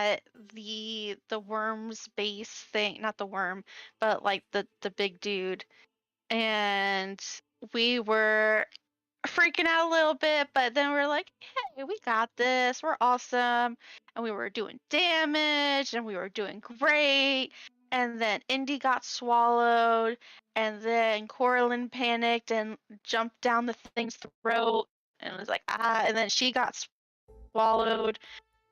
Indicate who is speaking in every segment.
Speaker 1: at the worm's base thing, not the worm, but like the big dude, and we were freaking out a little bit, but then we're like, hey, we got this, we're awesome. And we were doing damage and we were doing great. And then Indy got swallowed, and then Coraline panicked and jumped down the thing's throat and was like, ah, and then she got swallowed.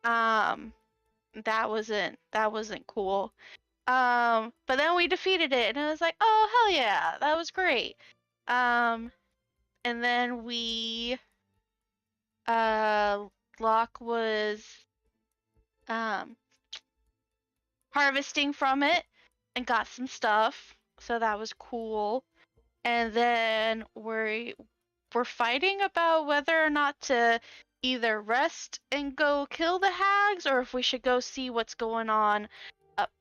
Speaker 1: That wasn't cool. But then we defeated it and it was like, oh hell yeah, that was great. And then we Locke was harvesting from it and got some stuff, so that was cool. And then we're fighting about whether or not to either rest and go kill the hags, or if we should go see what's going on up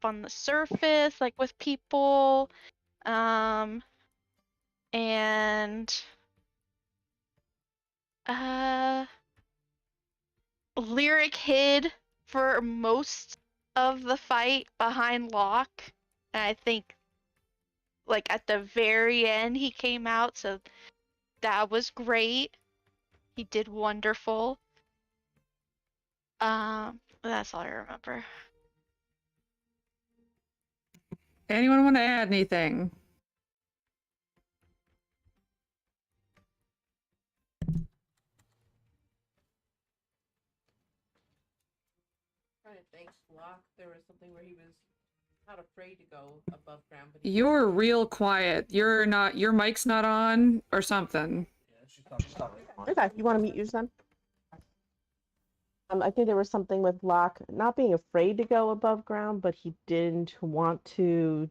Speaker 1: on the surface, like with people. And Lyric hid for most of the fight behind Locke, and I think like at the very end he came out, so that was great. He did wonderful. That's all I remember.
Speaker 2: Anyone want to add anything?
Speaker 3: Trying to think, Locke, there was something where he was not afraid to go above ground. But
Speaker 2: You're real quiet. You're not. Your mic's not on, or something.
Speaker 4: Yeah, she's not.
Speaker 5: Okay, you want to mute yours then? I think there was something with Locke not being afraid to go above ground, but he didn't want to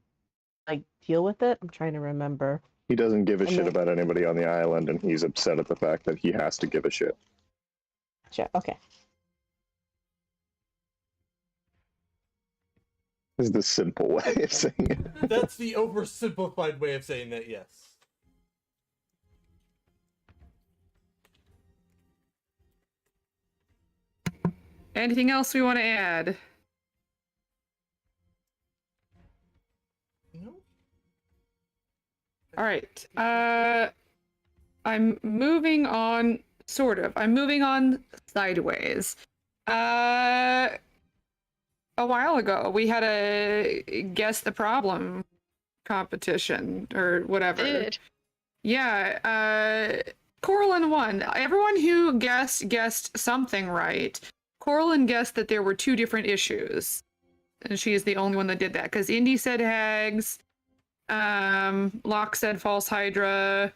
Speaker 5: like deal with it. I'm trying to remember.
Speaker 6: He doesn't give a shit about anybody on the island, and he's upset at the fact that he has to give a shit.
Speaker 5: Okay.
Speaker 6: This is the simple way of saying it.
Speaker 4: That's the oversimplified way of saying that, yes.
Speaker 2: Anything else we want to add?
Speaker 4: No?
Speaker 2: All right. I'm moving on, sort of. I'm moving on sideways. A while ago, we had a Guess the Problem competition, or whatever.
Speaker 1: Dude.
Speaker 2: Yeah, Coraline won. Everyone who guessed something right. Coraline guessed that there were 2 different issues. And she is the only one that did that, because Indy said hags, Locke said false Hydra.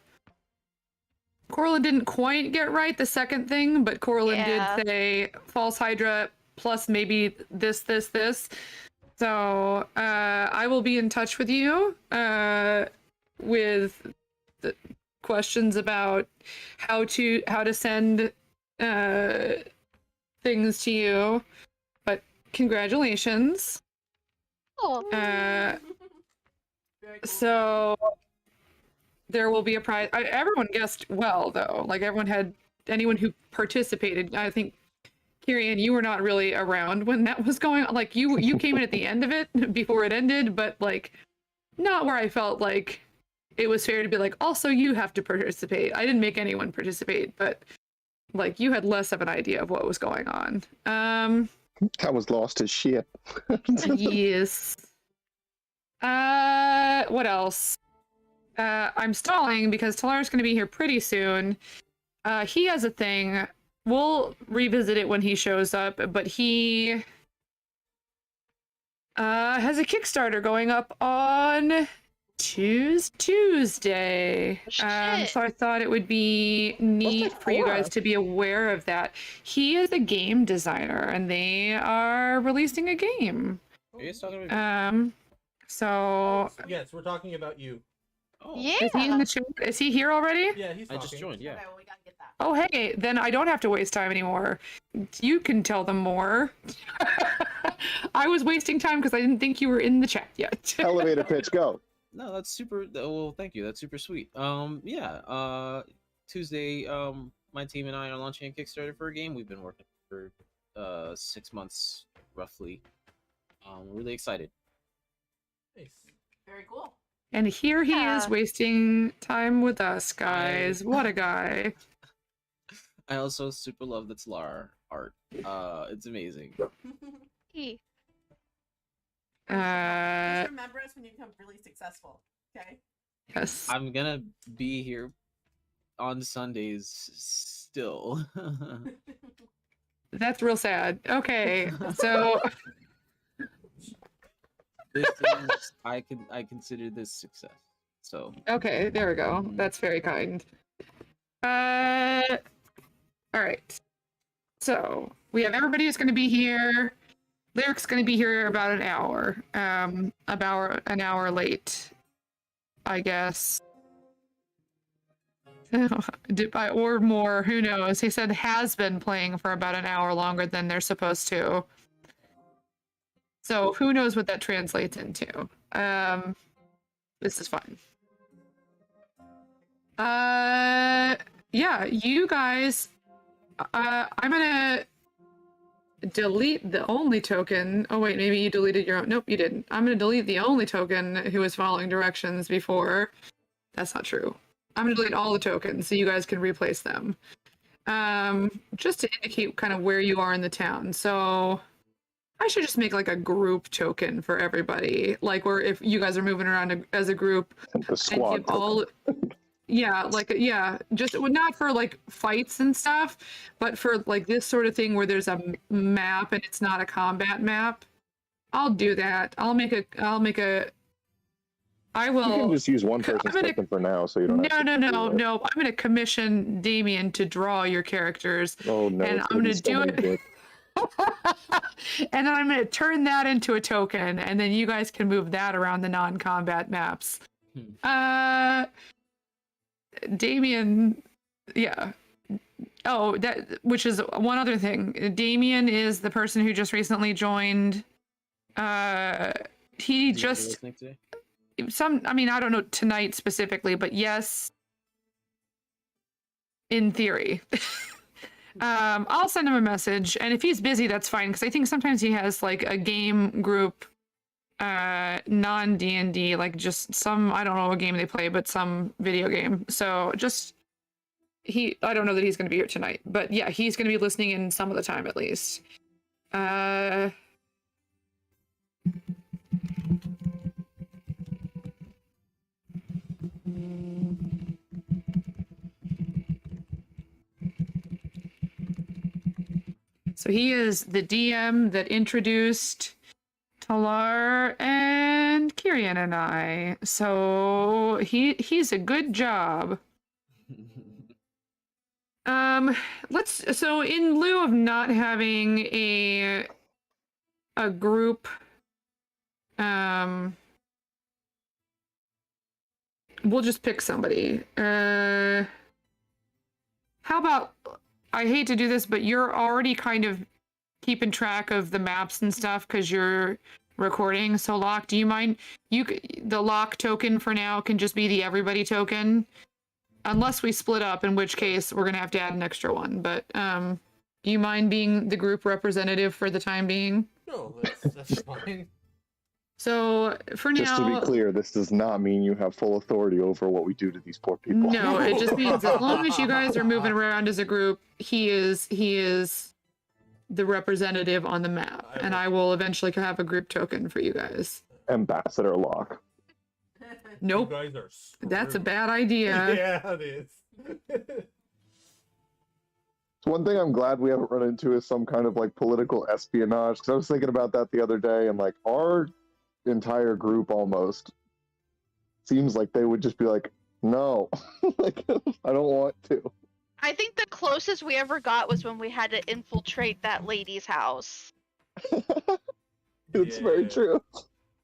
Speaker 2: Coraline didn't quite get right the second thing, but Coraline did say false Hydra plus maybe this. So I will be in touch with you with the questions about how to send things to you. But congratulations.
Speaker 1: Oh.
Speaker 2: So there will be a prize. Everyone guessed well, though. Like, anyone who participated. I think, Kirian, you were not really around when that was going on. Like, you came in at the end of it, before it ended, but, like, not where I felt like it was fair to be like, also, you have to participate. I didn't make anyone participate, but, like, you had less of an idea of what was going on.
Speaker 6: I was lost as shit.
Speaker 2: Yes. What else? I'm stalling because Talar's going to be here pretty soon. He has a thing. We'll revisit it when he shows up, but he has a Kickstarter going up on Tuesday. So I thought it would be neat for you guys to be aware of that. He is a game designer, and they are releasing a game. So
Speaker 4: Yes, we're talking about you.
Speaker 7: Oh.
Speaker 1: Yeah.
Speaker 2: Is he in the chat? Is he here already?
Speaker 4: Yeah, he's talking.
Speaker 7: I just joined, yeah.
Speaker 3: Okay, well, we gotta get that.
Speaker 2: Oh, hey, then I don't have to waste time anymore. You can tell them more. I was wasting time because I didn't think you were in the chat yet.
Speaker 6: Elevator pitch, go.
Speaker 7: No, that's super. Well, thank you. That's super sweet. Yeah. Tuesday, my team and I are launching a Kickstarter for a game we've been working for 6 months roughly. Really excited.
Speaker 4: Nice.
Speaker 3: Very cool.
Speaker 2: And here he is
Speaker 1: Yeah.
Speaker 2: wasting time with us, guys. What a guy.
Speaker 7: I also super love the Tlar art. It's amazing.
Speaker 1: Hey.
Speaker 3: Just remember us when you become really successful. Okay.
Speaker 2: Yes.
Speaker 7: I'm gonna be here on Sundays still.
Speaker 2: That's real sad. Okay, so
Speaker 7: This is, I consider this success. So
Speaker 2: okay, there we go. That's very kind. All right. So we have everybody who's going to be here. Lyric's going to be here about an hour. About an hour late, I guess. Or more, who knows? He said has been playing for about an hour longer than they're supposed to. So who knows what that translates into? This is fine. Yeah, you guys. I'm gonna delete the only token. Oh wait, maybe you deleted your own. Nope, you didn't. I'm gonna delete the only token who was following directions before. That's not true. I'm gonna delete all the tokens so you guys can replace them. Just to indicate kind of where you are in the town. So I should just make like a group token for everybody, like where if you guys are moving around as a group,
Speaker 6: The squad.
Speaker 2: and give all. Yeah, like yeah, just not for like fights and stuff, but for like this sort of thing where there's a map and it's not a combat map. I'll do that. I will.
Speaker 6: You can just use one person's token for now, so you don't.
Speaker 2: No.
Speaker 6: have to
Speaker 2: No. I'm gonna commission Damien to draw your characters,
Speaker 6: Oh no!
Speaker 2: and
Speaker 6: it's
Speaker 2: I'm
Speaker 6: be
Speaker 2: gonna
Speaker 6: so
Speaker 2: do
Speaker 6: many
Speaker 2: it.
Speaker 6: dicks.
Speaker 2: And then I'm gonna turn that into a token, and then you guys can move that around the non-combat maps. Damien, yeah. Oh, that which is one other thing. Damien is the person who just recently joined. He
Speaker 7: Did you
Speaker 2: just
Speaker 7: listening today?
Speaker 2: I mean, I don't know tonight specifically, but yes, in theory. I'll send him a message, and if he's busy, that's fine, because I think sometimes he has like a game group, non D&D, like just some, I don't know what game they play, but some video game. So just I don't know that he's going to be here tonight, but yeah, he's going to be listening in some of the time at least. So he is the DM that introduced Talar and Kyrian and I. So he's a good job. So in lieu of not having a group, we'll just pick somebody. How about, I hate to do this, but you're already kind of keeping track of the maps and stuff because you're recording. So Locke, do you mind? The Locke token for now can just be the everybody token, unless we split up, in which case we're gonna have to add an extra one. But do you mind being the group representative for the time being?
Speaker 4: No, that's fine.
Speaker 2: So for now,
Speaker 6: Just to be clear, this does not mean you have full authority over what we do to these poor people.
Speaker 2: no, it just means as long as you guys are moving around as a group, he is the representative on the map, and I will eventually have a group token for you guys.
Speaker 6: Ambassador Locke.
Speaker 2: Nope,
Speaker 4: You guys are
Speaker 2: that's a
Speaker 4: screwed.
Speaker 2: bad idea.
Speaker 4: Yeah, it is.
Speaker 6: One thing I'm glad we haven't run into is some kind of like political espionage, because I was thinking about that the other day, and like our entire group almost seems like they would just be like, no, like I don't want to.
Speaker 1: I think the closest we ever got was when we had to infiltrate that lady's house.
Speaker 6: It's very
Speaker 4: Yeah.
Speaker 6: true.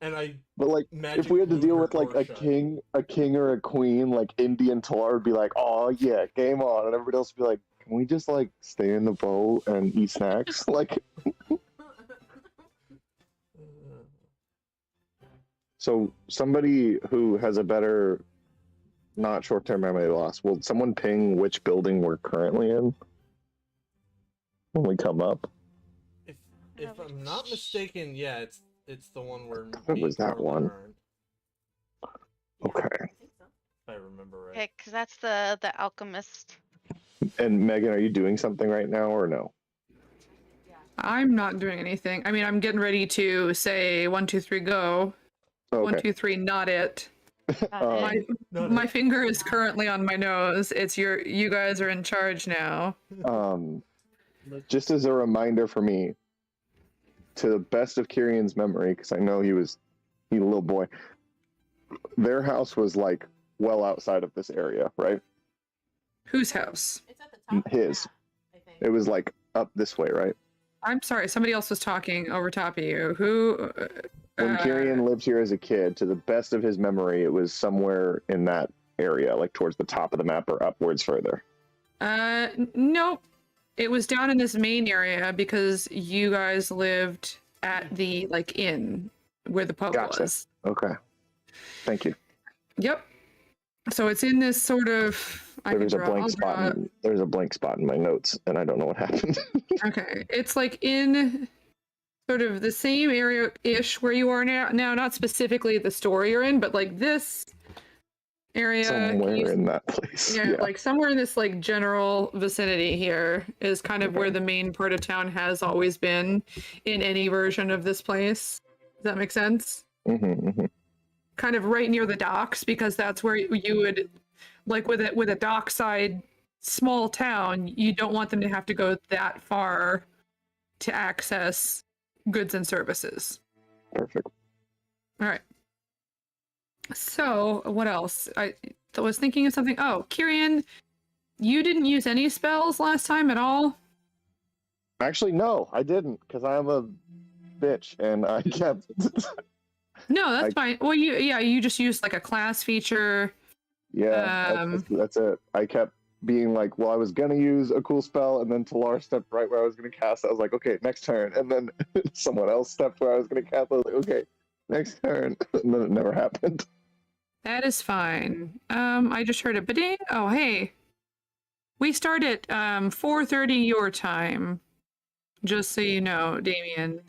Speaker 4: And
Speaker 6: But like,
Speaker 4: magic
Speaker 6: if we had to
Speaker 4: glued
Speaker 6: deal
Speaker 4: her
Speaker 6: with like
Speaker 4: door
Speaker 6: a
Speaker 4: shut.
Speaker 6: king or a queen, like Indian Talar would be like, oh yeah, game on, and everybody else would be like, can we just like stay in the boat and eat snacks? Like, so somebody who has a better, not short-term memory loss, will someone ping which building we're currently in when we come up?
Speaker 4: If If I'm not mistaken, yeah, it's the one where
Speaker 6: It was that one.
Speaker 4: Burned,
Speaker 6: Okay.
Speaker 3: I think so.
Speaker 4: if I remember right.
Speaker 1: Okay, because that's the alchemist.
Speaker 6: And Megan, are you doing something right now or no?
Speaker 2: I'm not doing anything. I mean, I'm getting ready to say 1, 2, 3, go. 1,
Speaker 6: Okay.
Speaker 2: 2, 3, not it. My
Speaker 4: No,
Speaker 2: my finger is currently on my nose. It's you guys are in charge now.
Speaker 6: Just as a reminder for me, to the best of Kirian's memory, because I know he's a little boy, their house was like well outside of this area, right?
Speaker 2: Whose house?
Speaker 3: It's at the top.
Speaker 6: His.
Speaker 3: Of the map, I think.
Speaker 6: It was like up this way, right?
Speaker 2: I'm sorry, somebody else was talking over top of you. Who?
Speaker 6: When Kirian lived here as a kid, to the best of his memory, it was somewhere in that area, like towards the top of the map or upwards further.
Speaker 2: Nope. It was down in this main area because you guys lived at the like inn where the pub
Speaker 6: Gotcha.
Speaker 2: was.
Speaker 6: Okay. Thank you.
Speaker 2: Yep. So it's in this sort of.
Speaker 6: There's a blank spot. There's a blank spot in my notes, and I don't know what happened.
Speaker 2: Okay, it's like in sort of the same area-ish where you are now. Now, not specifically the store you're in, but like this area.
Speaker 6: Somewhere in that place.
Speaker 2: Yeah, like somewhere in this like general vicinity here is kind of where the main part of town has always been in any version of this place. Does that make sense?
Speaker 6: Mm-hmm.
Speaker 2: Kind of right near the docks, because that's where you would, like with a dockside small town, you don't want them to have to go that far to access goods and services.
Speaker 6: Perfect.
Speaker 2: All right. So what else? I was thinking of something. Oh, Kirian, you didn't use any spells last time at all?
Speaker 6: Actually, no, I didn't, because I'm a bitch, and I kept.
Speaker 2: No, that's fine. Well, you just used like a class feature.
Speaker 6: Yeah, that's it. I kept being like, well, I was gonna use a cool spell, and then Talar stepped right where I was gonna cast. I was like, okay, next turn, and then someone else stepped where I was gonna cast. I was like, okay, next turn, and then it never happened.
Speaker 2: That is fine. I just heard a ba-ding. Oh, hey. We start at 4:30 your time. Just so you know, Damien.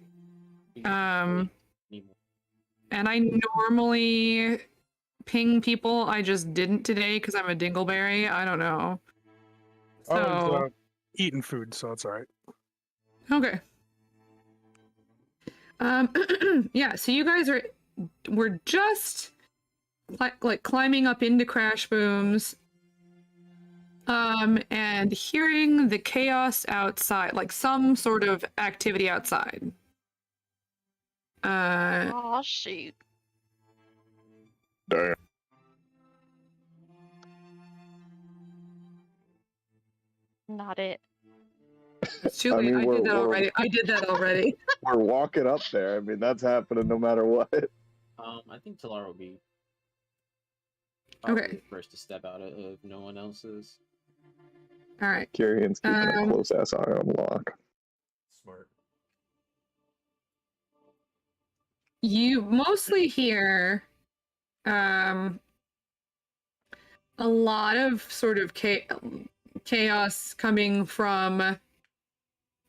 Speaker 2: And I normally ping people. I just didn't today because I'm a dingleberry. I don't know.
Speaker 8: I
Speaker 2: So
Speaker 8: was eating food, so it's all right.
Speaker 2: okay. Yeah. So you guys we're just like climbing up into Crash Booms, and hearing the chaos outside, like some sort of activity outside.
Speaker 1: Oh shoot!
Speaker 6: Damn.
Speaker 1: Not it.
Speaker 2: It's too
Speaker 6: I
Speaker 2: late.
Speaker 6: mean,
Speaker 2: I did
Speaker 6: we're-
Speaker 2: that already. I did that already.
Speaker 6: We're walking up there. I mean, that's happening no matter what.
Speaker 7: I think Talar will be
Speaker 2: Okay.
Speaker 7: probably the first to step out if no one else is.
Speaker 2: All right.
Speaker 6: Kirian's keeping a close ass eye on Locke.
Speaker 4: Smart.
Speaker 2: You mostly hear a lot of sort of chaos coming from.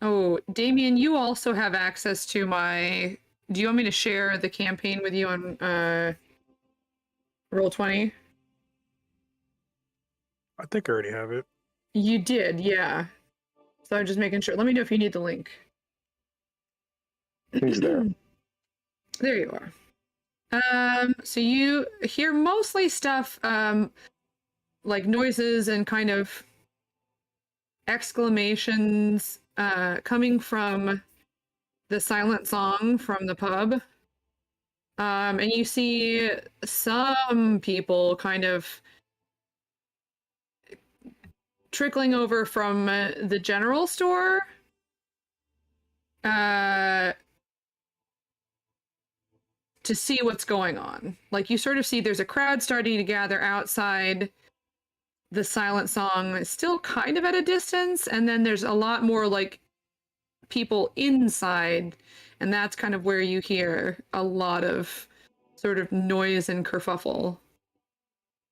Speaker 2: Oh, Damien, you also have access to my. Do you want me to share the campaign with you on Roll20?
Speaker 8: I think I already have it.
Speaker 2: You did, yeah. So I'm just making sure. Let me know if you need the link.
Speaker 6: He's there.
Speaker 2: There you are. So you hear mostly stuff like noises and kind of exclamations coming from the silent song from the pub. And you see some people kind of trickling over from the general store. To see what's going on. Like you sort of see there's a crowd starting to gather outside the silent song, still kind of at a distance, and then there's a lot more like people inside, and that's kind of where you hear a lot of sort of noise and kerfuffle.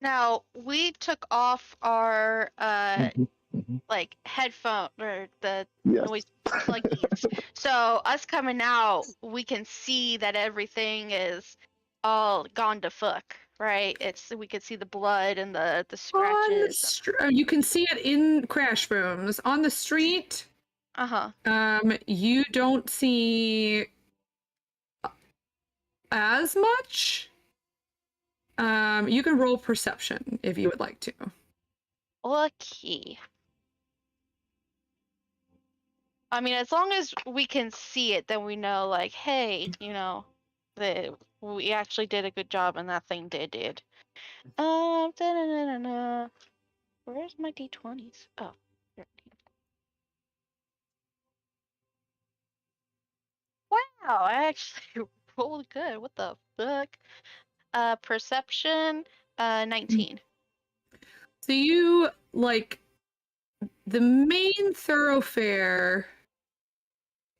Speaker 1: Now we took off our
Speaker 6: Mhm.
Speaker 1: like headphone or the
Speaker 6: Yes.
Speaker 1: noise pluggies. So So us coming out, we can see that everything is all gone to fuck, right? We can see the blood and the
Speaker 2: On the
Speaker 1: scratches.
Speaker 2: you can see it in crash rooms. On the street, you don't see as much. You can roll perception if you would like to.
Speaker 1: Lucky. I mean, as long as we can see it, then we know, like, hey, you know, that we actually did a good job and that thing did. Da-da-da-da-da. Where's my d20s? Oh, 13. Wow, I actually rolled good. What the fuck? Perception, 19.
Speaker 2: So you, like, the main thoroughfare,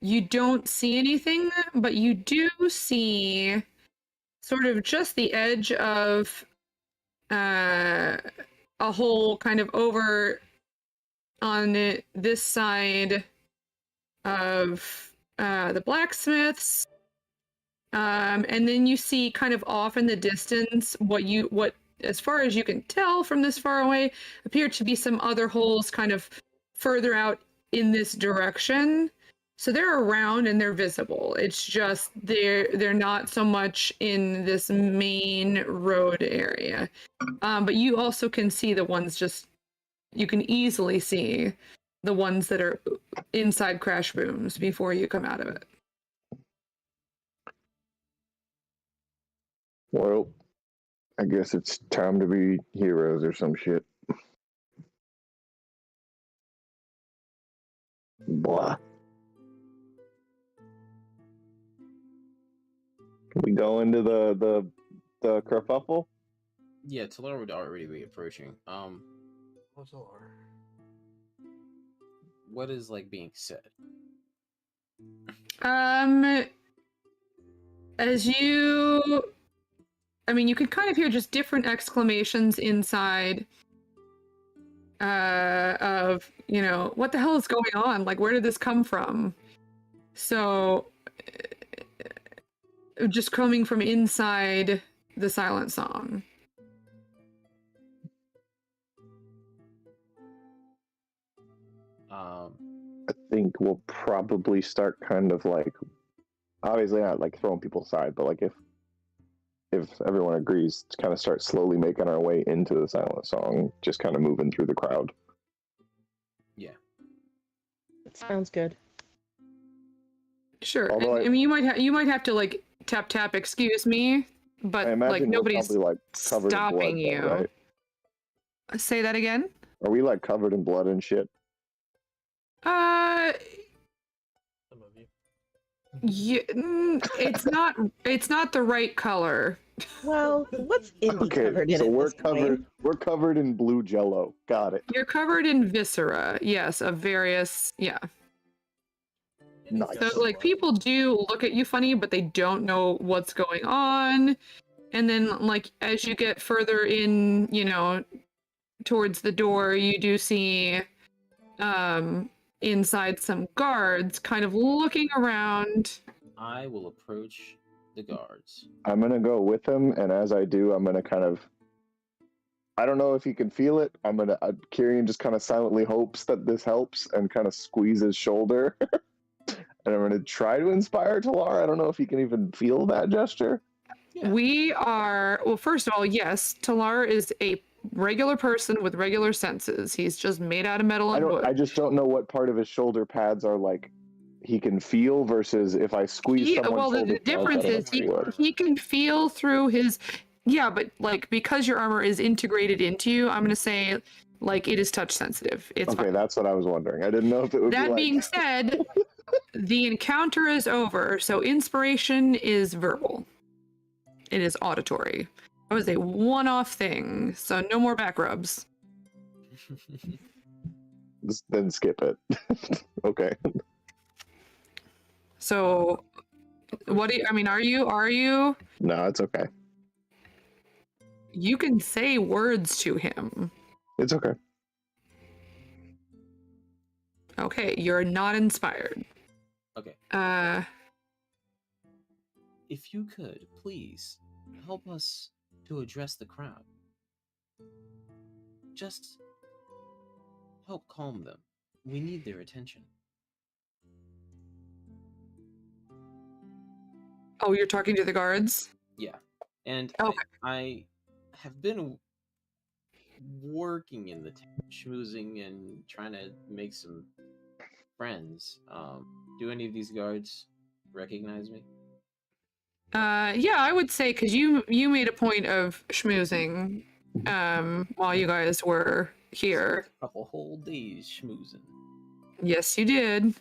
Speaker 2: you don't see anything, but you do see sort of just the edge of a hole kind of over on this side of the blacksmiths. And then you see kind of off in the distance what as far as you can tell from this far away appear to be some other holes kind of further out in this direction. So they're around and they're visible. It's just they're not so much in this main road area. But you also can see the ones you can easily see the ones that are inside crash booms before you come out of it.
Speaker 6: Well, I guess it's time to be heroes or some shit. Blah. Can we go into the kerfuffle?
Speaker 7: Yeah, Talar would already be approaching.
Speaker 4: What's Alar?
Speaker 7: What is like being said?
Speaker 2: As you, I mean, you can kind of hear just different exclamations inside of, you know, what the hell is going on? Like, where did this come from? So, just coming from inside the Silent Song.
Speaker 6: I think we'll probably start kind of like, obviously not like throwing people aside, but like if everyone agrees, to kind of start slowly making our way into the Silent Song, just kind of moving through the crowd.
Speaker 7: Yeah.
Speaker 5: That sounds good.
Speaker 2: Sure.
Speaker 6: Although
Speaker 2: I mean, you might have to like tap. Excuse me, but
Speaker 6: I imagine
Speaker 2: like
Speaker 6: we're
Speaker 2: nobody's
Speaker 6: probably, like, covered in
Speaker 2: stopping
Speaker 6: blood,
Speaker 2: you.
Speaker 6: though, right?
Speaker 2: Say that again.
Speaker 6: Are we like covered in blood and shit?
Speaker 4: Some of you.
Speaker 2: It's not the right color.
Speaker 5: Well, what's Indy
Speaker 6: Okay,
Speaker 5: covered in
Speaker 6: so
Speaker 5: at
Speaker 6: we're
Speaker 5: this point?
Speaker 6: covered. We're covered in blue Jello. Got it.
Speaker 2: You're covered in viscera, yes, of various, yeah.
Speaker 6: Nice.
Speaker 2: So like people do look at you funny, but they don't know what's going on. And then like as you get further in, you know, towards the door, you do see inside some guards kind of looking around.
Speaker 7: I will approach the guards.
Speaker 6: I'm gonna go with him, and as I do, I'm gonna kind of. I don't know if he can feel it. Kyrian just kind of silently hopes that this helps and kind of squeeze his shoulder. And I'm gonna try to inspire Talar. I don't know if he can even feel that gesture.
Speaker 7: Yeah.
Speaker 2: Well, first of all, yes, Talar is a regular person with regular senses. He's just made out of metal and wood.
Speaker 6: I just don't know what part of his shoulder pads are like he can feel versus if I squeeze someone's
Speaker 2: well, the
Speaker 6: shoulder pads,
Speaker 2: difference
Speaker 6: I don't
Speaker 2: is
Speaker 6: feel it.
Speaker 2: he can feel through his. Yeah, but like because your armor is integrated into you, I'm gonna say like it is touch sensitive. It's
Speaker 6: Okay,
Speaker 2: fine.
Speaker 6: that's what I was wondering. I didn't know if it would
Speaker 2: That
Speaker 6: be like...
Speaker 2: being said, the encounter is over, so inspiration is verbal. It is auditory. That was a one-off thing, so no more back rubs.
Speaker 6: Then skip it. Okay.
Speaker 2: So, what do you, I mean, are you?
Speaker 6: No, it's okay.
Speaker 2: You can say words to him.
Speaker 6: It's okay.
Speaker 2: Okay, you're not inspired.
Speaker 7: Okay. If you could, please help us to address the crowd. Just help calm them. We need their attention.
Speaker 2: Oh, you're talking to the guards?
Speaker 7: Yeah. And
Speaker 2: Okay.
Speaker 7: I have been working in the town, schmoozing and trying to make some friends. Do any of these guards recognize me?
Speaker 2: Yeah, I would say because you made a point of schmoozing while you guys were here.
Speaker 7: A couple whole days schmoozing.
Speaker 2: Yes, you did.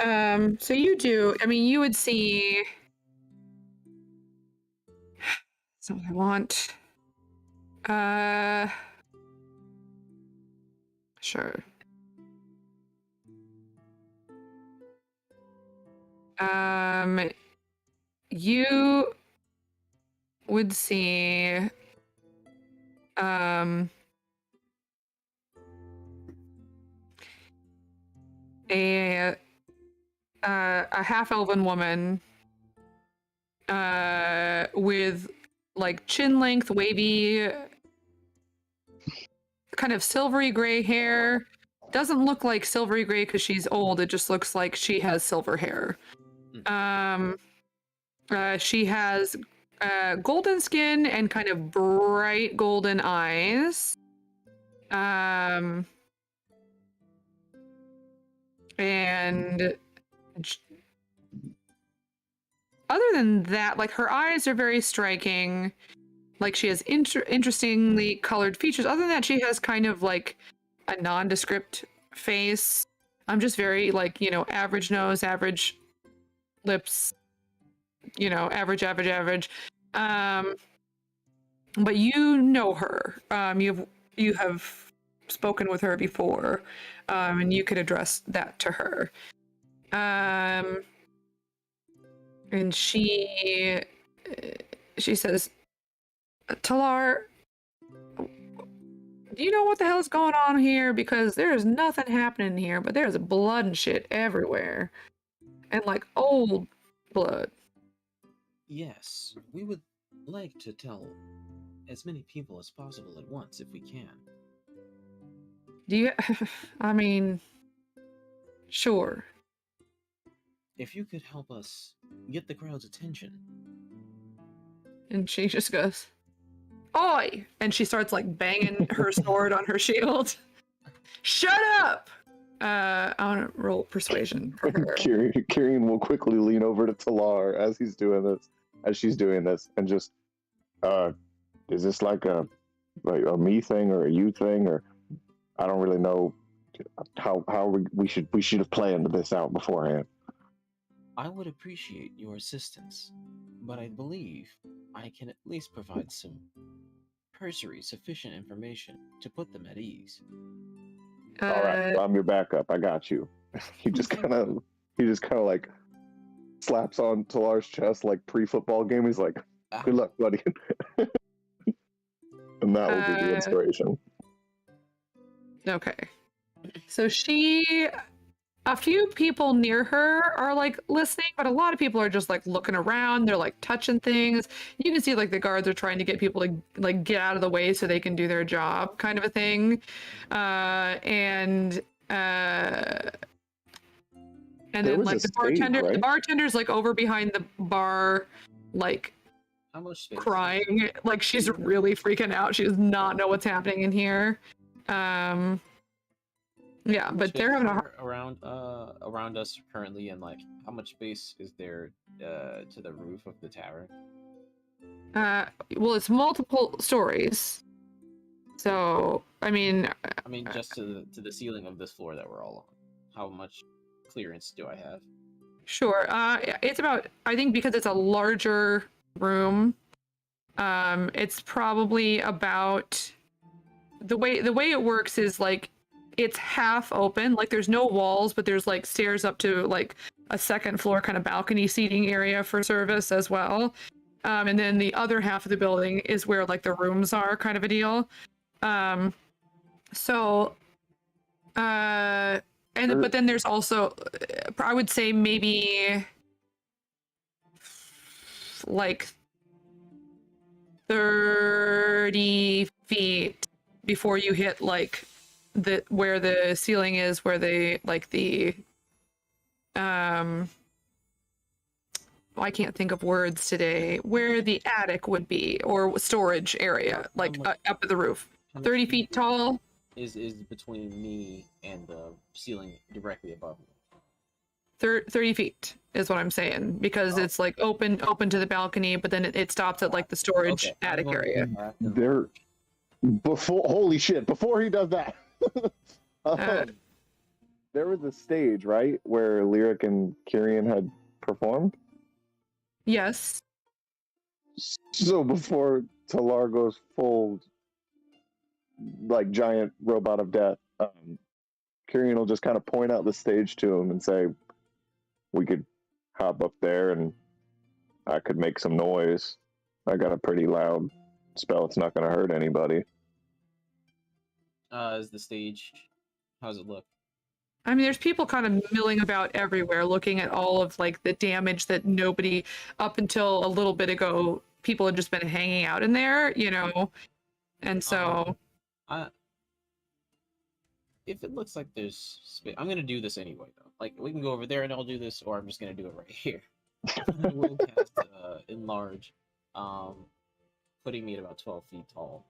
Speaker 2: So you do. I mean, you would see. So I want. Sure. You would see. A half-elven woman with like chin length wavy kind of silvery gray hair. Doesn't look like silvery gray because she's old. It just looks like she has silver hair. She has golden skin and kind of bright golden eyes. And other than that, like her eyes are very striking. Like she has interestingly colored features. Other than that, she has kind of like a nondescript face. I'm just very like, average nose, average lips, average. But you know her. You have spoken with her before, and you could address that to her. And she says, Talar, do you know what the hell is going on here? Because there's nothing happening here, but there's blood and shit everywhere. And like old blood.
Speaker 7: Yes, we would like to tell as many people as possible at once if we can.
Speaker 2: Do you... I mean... Sure.
Speaker 7: If you could help us get the crowd's attention.
Speaker 2: And she just goes, Oi! And she starts like banging her sword on her shield. Shut up! I want to roll persuasion for her.
Speaker 6: Kirian will quickly lean over to Talar as she's doing this, and just, is this like a me thing or a you thing, or I don't really know how we should have planned this out beforehand.
Speaker 7: I would appreciate your assistance, but I believe I can at least provide some cursory sufficient information to put them at ease.
Speaker 6: All right, I'm your backup. I got you. He just kind of like slaps on Talar's chest like pre-football game. He's like, "Good luck, buddy." And that will be the inspiration.
Speaker 2: Okay. So a few people near her are like listening, but a lot of people are just like looking around. They're like touching things. You can see like the guards are trying to get people to like get out of the way so they can do their job, kind of a thing. And then like the bartender's like over behind the bar, like
Speaker 7: how much space?
Speaker 2: Crying, like she's really freaking out. She does not know what's happening in here. Yeah, but they're having
Speaker 7: around us currently, and like how much space is there to the roof of the tower?
Speaker 2: Well, it's multiple stories. So, I mean
Speaker 7: just to the ceiling of this floor that we're all on. How much clearance do I have?
Speaker 2: Sure. It's about, I think because it's a larger room, it's probably about the way it works is like it's half open, like there's no walls, but there's like stairs up to like a second floor kind of balcony seating area for service as well. And then the other half of the building is where like the rooms are, kind of a deal. And And but then there's also, I would say maybe like 30 feet before you hit like the where the ceiling is, where they like the I can't think of words today, where the attic would be or storage area, like up at the roof. 30 feet tall.
Speaker 7: Is between me and the ceiling directly above me.
Speaker 2: 30 feet is what I'm saying, because it's like open to the balcony, but then it stops at like the storage attic area.
Speaker 6: There, holy shit! Before he does that, there was a stage, right, where Lyric and Kyrian had performed.
Speaker 2: Yes.
Speaker 6: So before Talar goes full, like, giant robot of death, Kyrian will just kind of point out the stage to him and say, we could hop up there and I could make some noise. I got a pretty loud spell. It's not going to hurt anybody.
Speaker 7: Is the stage, how's it look?
Speaker 2: I mean, there's people kind of milling about everywhere, looking at all of like the damage that nobody, up until a little bit ago, people had just been hanging out in there, you know, and so.
Speaker 7: If it looks like there's space, I'm gonna do this anyway though. Like, we can go over there and I'll do this, or I'm just gonna do it right here. I will cast enlarge, putting me at about 12 feet tall.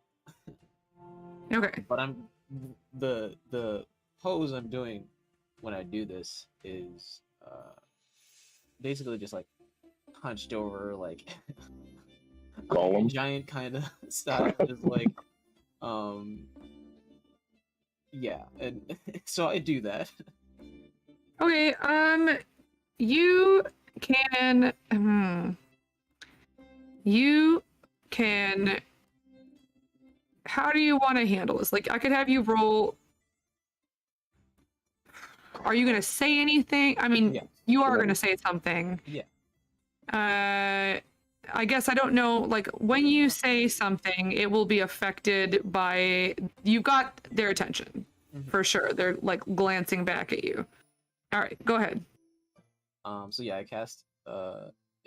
Speaker 2: Okay.
Speaker 7: But I'm the pose I'm doing when I do this is basically just like hunched over, like
Speaker 6: Golem.
Speaker 7: a giant kind of style, just like yeah, and so I do that.
Speaker 2: Okay, you can how do you want to handle this? Like, I could have you roll. Are you gonna say anything? I mean,
Speaker 7: Yeah.
Speaker 2: you are gonna say something.
Speaker 7: Yeah.
Speaker 2: I guess I don't know, like, when you say something, it will be affected by, you got their attention, for sure. They're, like, glancing back at you. All right, go ahead.
Speaker 7: So yeah, I cast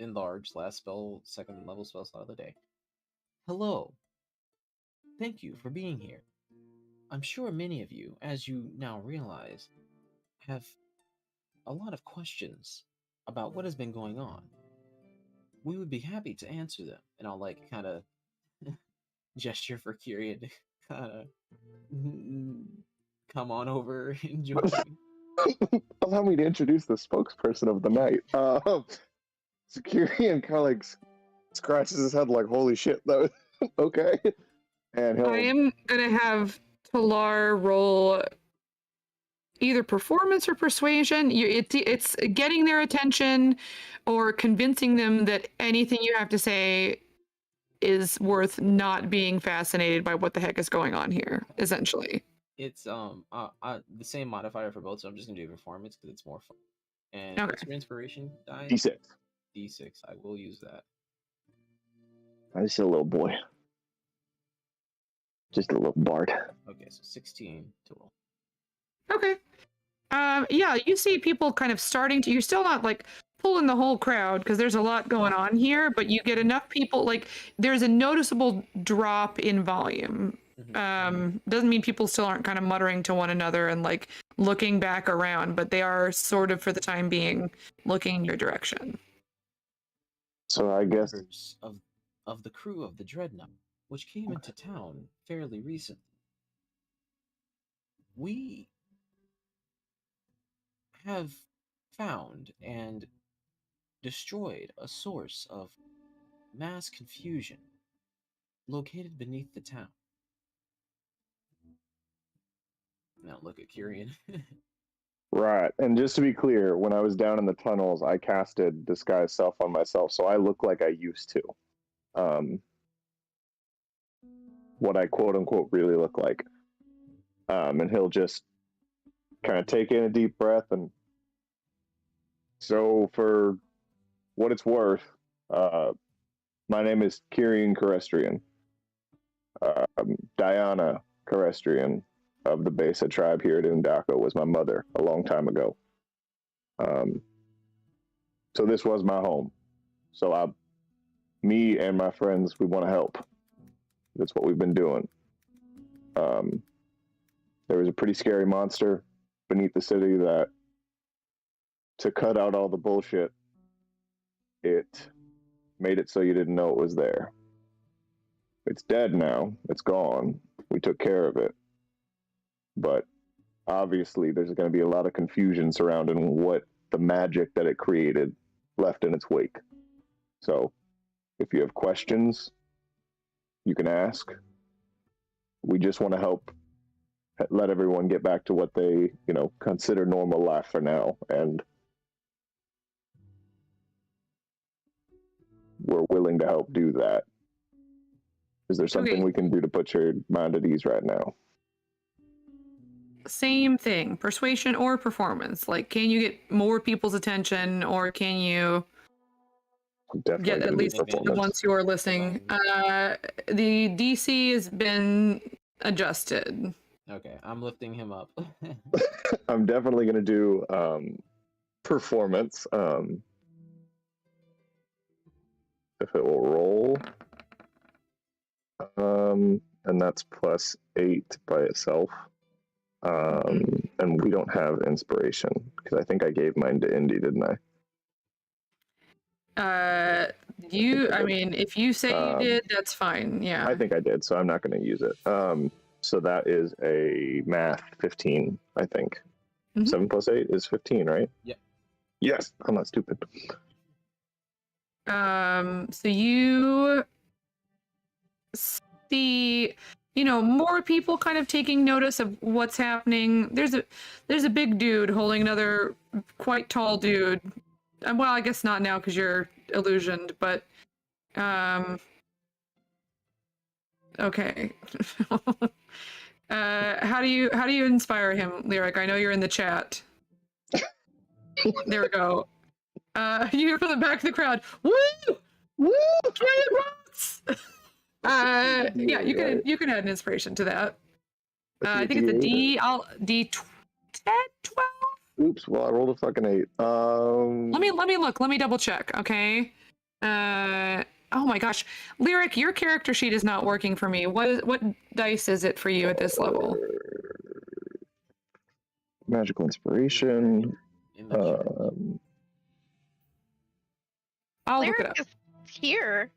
Speaker 7: Enlarge, last spell, second level spell slot of the day. Hello. Thank you for being here. I'm sure many of you, as you now realize, have a lot of questions about what has been going on. We would be happy to answer them. And I'll, like, kind of gesture for Kyrian to kind of come on over and join me.
Speaker 6: Allow me to introduce the spokesperson of the night. So Kyrian kind of like scratches his head like, holy shit, that was okay. And he'll...
Speaker 2: I am gonna have Talar roll either performance or persuasion. It's getting their attention or convincing them that anything you have to say is worth not being fascinated by what the heck is going on here, essentially.
Speaker 7: It's the same modifier for both, so I'm just gonna do performance because it's more fun. And
Speaker 2: Okay.
Speaker 7: what's your inspiration die?
Speaker 6: D6.
Speaker 7: D6. I will use that.
Speaker 6: I'm just a little boy. Just a little bard.
Speaker 7: Okay, so 16 total.
Speaker 2: Okay. Yeah, you see people kind of starting to, you're still not like pulling the whole crowd because there's a lot going on here, but you get enough people, like there's a noticeable drop in volume. Doesn't mean people still aren't kind of muttering to one another and like looking back around, but they are sort of, for the time being, looking in your direction.
Speaker 6: So I guess
Speaker 7: Members of the crew of the Dreadnought, which came into town fairly recently. We have found and destroyed a source of mass confusion located beneath the town. Now look at Kyrian.
Speaker 6: right. And just to be clear, when I was down in the tunnels, I casted Disguise Self on myself, so I look like I used to. What I quote unquote really look like. And he'll just kind of take in a deep breath and so for what it's worth, my name is Kyrian Carestrian. Diana Carestrian. This is my of the Besa tribe here at Undako was my mother a long time ago. So this was my home. So me and my friends, we want to help. That's what we've been doing. There was a pretty scary monster beneath the city that, to cut out all the bullshit, it made it so you didn't know it was there. It's dead now. It's gone. We took care of it. But obviously there's going to be a lot of confusion surrounding what the magic that it created left in its wake. So if you have questions, you can ask. We just want to help let everyone get back to what they, consider normal life for now. And we're willing to help do that. Is there something
Speaker 2: Okay.
Speaker 6: we can do to put your mind at ease right now?
Speaker 2: Same thing, persuasion or performance. Like, can you get more people's attention, or can you
Speaker 6: Definitely
Speaker 2: get at
Speaker 6: gonna do
Speaker 2: least the
Speaker 6: performance.
Speaker 2: ones who are listening? The DC has been adjusted.
Speaker 7: Okay, I'm lifting him up.
Speaker 6: I'm definitely going to do performance. If it will roll. And that's +8 by itself. And we don't have inspiration because I think I gave mine to Indy, didn't I?
Speaker 2: I mean, if you say you did, that's fine. Yeah.
Speaker 6: I think I did, so I'm not going to use it. So that is a math 15, I think.
Speaker 2: Mhm.
Speaker 6: 7 + 8 is 15, right?
Speaker 7: Yep.
Speaker 6: Yes, I'm not stupid.
Speaker 2: So you see, more people kind of taking notice of what's happening. There's a big dude holding another quite tall dude. Well, I guess not now because you're illusioned, but okay. How do you inspire him, Lyric? I know you're in the chat. There we go. You hear from the back of the crowd, "Woo!
Speaker 6: Woo!
Speaker 2: Giant rocks!" Yeah, you can add an inspiration to that. I think it's a D. D10, 12.
Speaker 6: Oops! Well, I rolled a fucking 8.
Speaker 2: Let me look. Let me double check. Okay. Oh my gosh, Lyric, your character sheet is not working for me. What dice is it for you at this level?
Speaker 6: Magical inspiration.
Speaker 7: In the chat.
Speaker 2: I'll look it
Speaker 1: Lyric
Speaker 2: up.
Speaker 1: is here.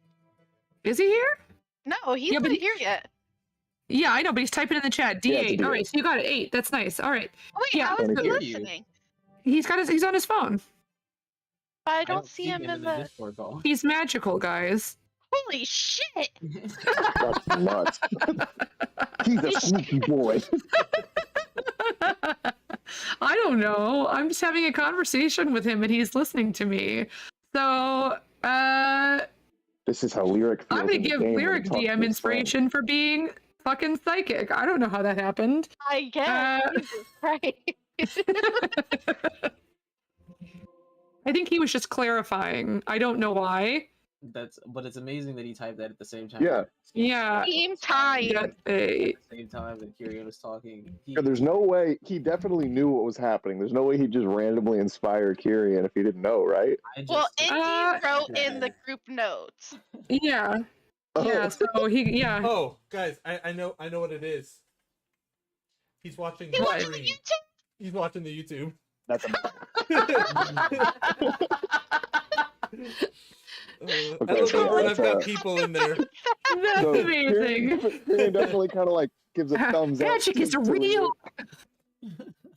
Speaker 2: Is he here?
Speaker 1: No, he's
Speaker 2: Yeah, but
Speaker 1: not
Speaker 2: he-
Speaker 1: here yet.
Speaker 2: Yeah, I know, but he's typing in the chat.
Speaker 6: Yeah,
Speaker 2: D8.
Speaker 6: it's a
Speaker 2: All right,
Speaker 6: D8.
Speaker 2: so you got it. 8. That's nice. All right.
Speaker 1: Wait,
Speaker 2: Yeah,
Speaker 1: I was
Speaker 6: I
Speaker 7: hear you.
Speaker 1: listening.
Speaker 2: He's on his phone.
Speaker 1: But I don't see him in the.
Speaker 7: Discord call.
Speaker 2: He's magical, guys.
Speaker 1: Holy shit!
Speaker 6: That's nuts. He's a sneaky boy.
Speaker 2: I don't know. I'm just having a conversation with him and he's listening to me. So,
Speaker 6: This is how Lyric feels.
Speaker 2: I'm gonna
Speaker 6: in the
Speaker 2: give
Speaker 6: game when he
Speaker 2: Lyric
Speaker 6: talks to
Speaker 2: DM
Speaker 6: his
Speaker 2: inspiration for being fucking psychic. I don't know how that happened.
Speaker 1: I guess. Jesus Christ.
Speaker 2: I think he was just clarifying. I don't know why.
Speaker 7: But it's amazing that he typed that at the same time.
Speaker 6: Yeah.
Speaker 2: Yeah.
Speaker 1: Same time.
Speaker 2: Get a
Speaker 7: At the same time that Kyrian was talking.
Speaker 6: Yeah, there's no way he definitely knew what was happening. There's no way he just randomly inspired Kyrian if he didn't know, right?
Speaker 1: Well, Indy
Speaker 2: Uh,
Speaker 1: wrote in the group notes.
Speaker 2: yeah.
Speaker 6: Oh.
Speaker 2: Yeah, so yeah.
Speaker 4: Oh, guys, I know what it is. He's watching
Speaker 1: He
Speaker 4: the
Speaker 1: watching the
Speaker 4: stream.
Speaker 1: YouTube.
Speaker 4: He's watching the YouTube.
Speaker 6: That's
Speaker 4: I
Speaker 6: Okay,
Speaker 4: love
Speaker 6: so
Speaker 4: when
Speaker 6: that's,
Speaker 4: I've got people in there.
Speaker 2: That's
Speaker 6: so
Speaker 2: amazing.
Speaker 6: Kyrian definitely kind of like gives a thumbs up.
Speaker 2: Magic is
Speaker 6: to
Speaker 2: real.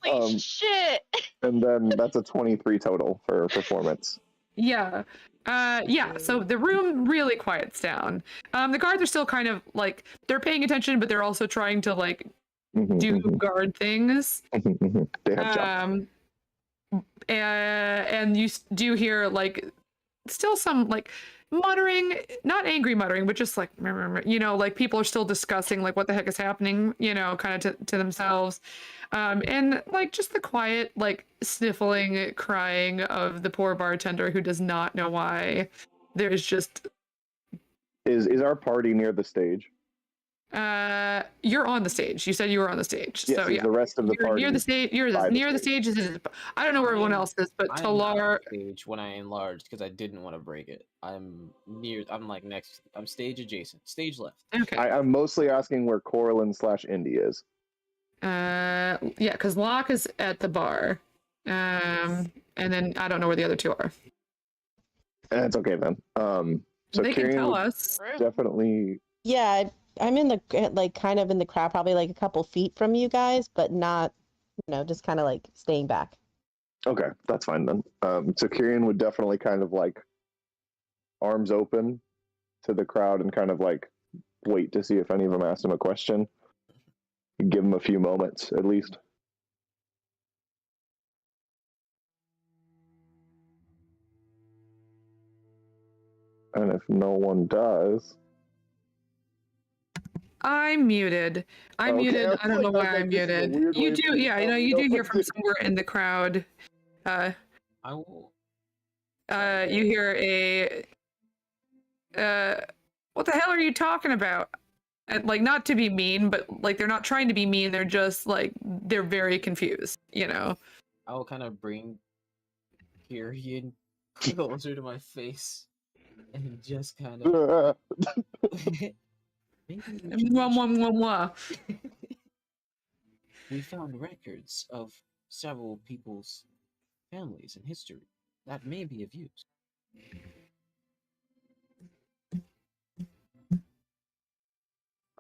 Speaker 1: Holy shit!
Speaker 6: And then that's a 23 total for performance.
Speaker 2: Yeah. Yeah, so the room really quiets down. The guards are still kind of like, they're paying attention, but they're also trying to like
Speaker 6: Mhm,
Speaker 2: do
Speaker 6: mhm,
Speaker 2: guard things.
Speaker 6: mhm, mhm. They have jobs.
Speaker 2: And you do hear like still some like muttering, not angry muttering, but just like, like people are still discussing like what the heck is happening, kind of to themselves. And like just the quiet, like sniffling, crying of the poor bartender who does not know why. There's just
Speaker 6: Is our party near the stage?
Speaker 2: You're on the stage. You said you were on the stage.
Speaker 6: Yes,
Speaker 2: So
Speaker 6: is
Speaker 2: yeah.
Speaker 6: the rest of the
Speaker 2: You're
Speaker 6: party.
Speaker 2: near the stage. You're
Speaker 6: by the
Speaker 2: near the
Speaker 6: stage.
Speaker 2: stage. I don't know where everyone else is, but
Speaker 7: I'm not on
Speaker 2: Talar.
Speaker 7: stage when I enlarged because I didn't want to break it. I'm like next. I'm stage adjacent. Stage left.
Speaker 2: Okay.
Speaker 6: I'm mostly asking where Corlin/Indy is.
Speaker 2: Yeah, because Locke is at the bar. And then I don't know where the other two are.
Speaker 6: That's okay then. So
Speaker 2: They can
Speaker 6: Kyrian
Speaker 2: tell
Speaker 6: would
Speaker 2: us.
Speaker 6: definitely.
Speaker 5: Yeah, I'm in the like kind of in the crowd, probably like a couple feet from you guys, but not, just kind of like staying back.
Speaker 6: Okay, that's fine then. So Kyrian would definitely kind of like arms open to the crowd and kind of like wait to see if any of them ask him a question. Give him a few moments at least. And if no one does,
Speaker 2: I'm muted. I'm
Speaker 6: Okay,
Speaker 2: muted.
Speaker 6: I was
Speaker 2: I don't know
Speaker 6: like,
Speaker 2: why I'm
Speaker 6: this is a
Speaker 2: muted.
Speaker 6: weird way
Speaker 2: You
Speaker 6: for
Speaker 2: do,
Speaker 6: you to
Speaker 2: yeah.
Speaker 6: tell me
Speaker 2: You
Speaker 6: no
Speaker 2: do hear
Speaker 6: one
Speaker 2: from
Speaker 6: did.
Speaker 2: somewhere in the crowd.
Speaker 7: I will.
Speaker 2: You hear what the hell are you talking about? And, like, not to be mean, but like they're not trying to be mean. They're just like they're very confused.
Speaker 7: I will kind of bring Kyrian closer to my face and just kind of. Maybe we
Speaker 2: Mwah,
Speaker 7: should-
Speaker 2: mwah, mwah, mwah.
Speaker 7: We found records of several people's families and history that may be of use.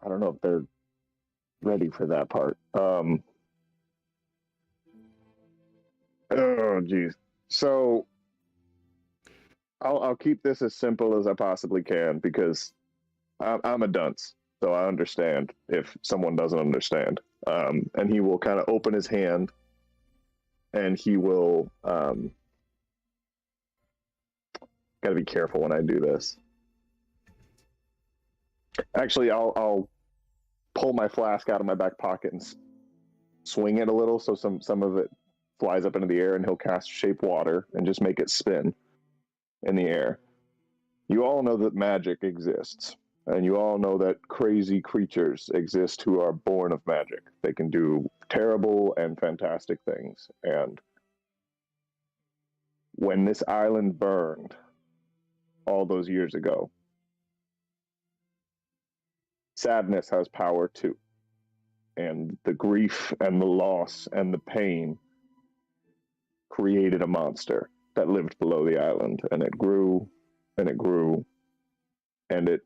Speaker 6: I don't know if they're ready for that part. Oh, geez. So I'll keep this as simple as I possibly can because I'm a dunce, so I understand if someone doesn't understand. And he will kind of open his hand, and he will. Got to be careful when I do this. Actually, I'll pull my flask out of my back pocket and swing it a little, so some of it flies up into the air, and he'll cast Shape Water and just make it spin in the air. You all know that magic exists, and you all know that crazy creatures exist who are born of magic. They can do terrible and fantastic things. And when this island burned all those years ago, sadness has power too. And the grief and the loss and the pain created a monster that lived below the island, and it grew and it grew, and it,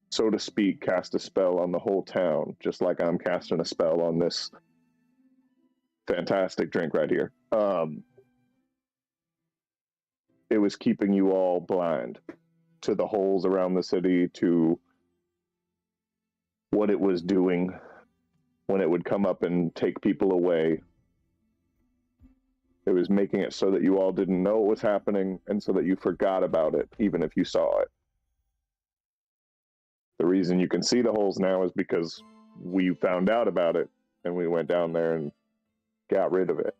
Speaker 6: so to speak, cast a spell on the whole town, just like I'm casting a spell on this fantastic drink right here. It was keeping you all blind to the holes around the city, to what it was doing when it would come up and take people away. It was making it so that you all didn't know what was happening, and so that you forgot about it, even if you saw it. The reason you can see the holes now is because we found out about it, and we went down there and got rid of it.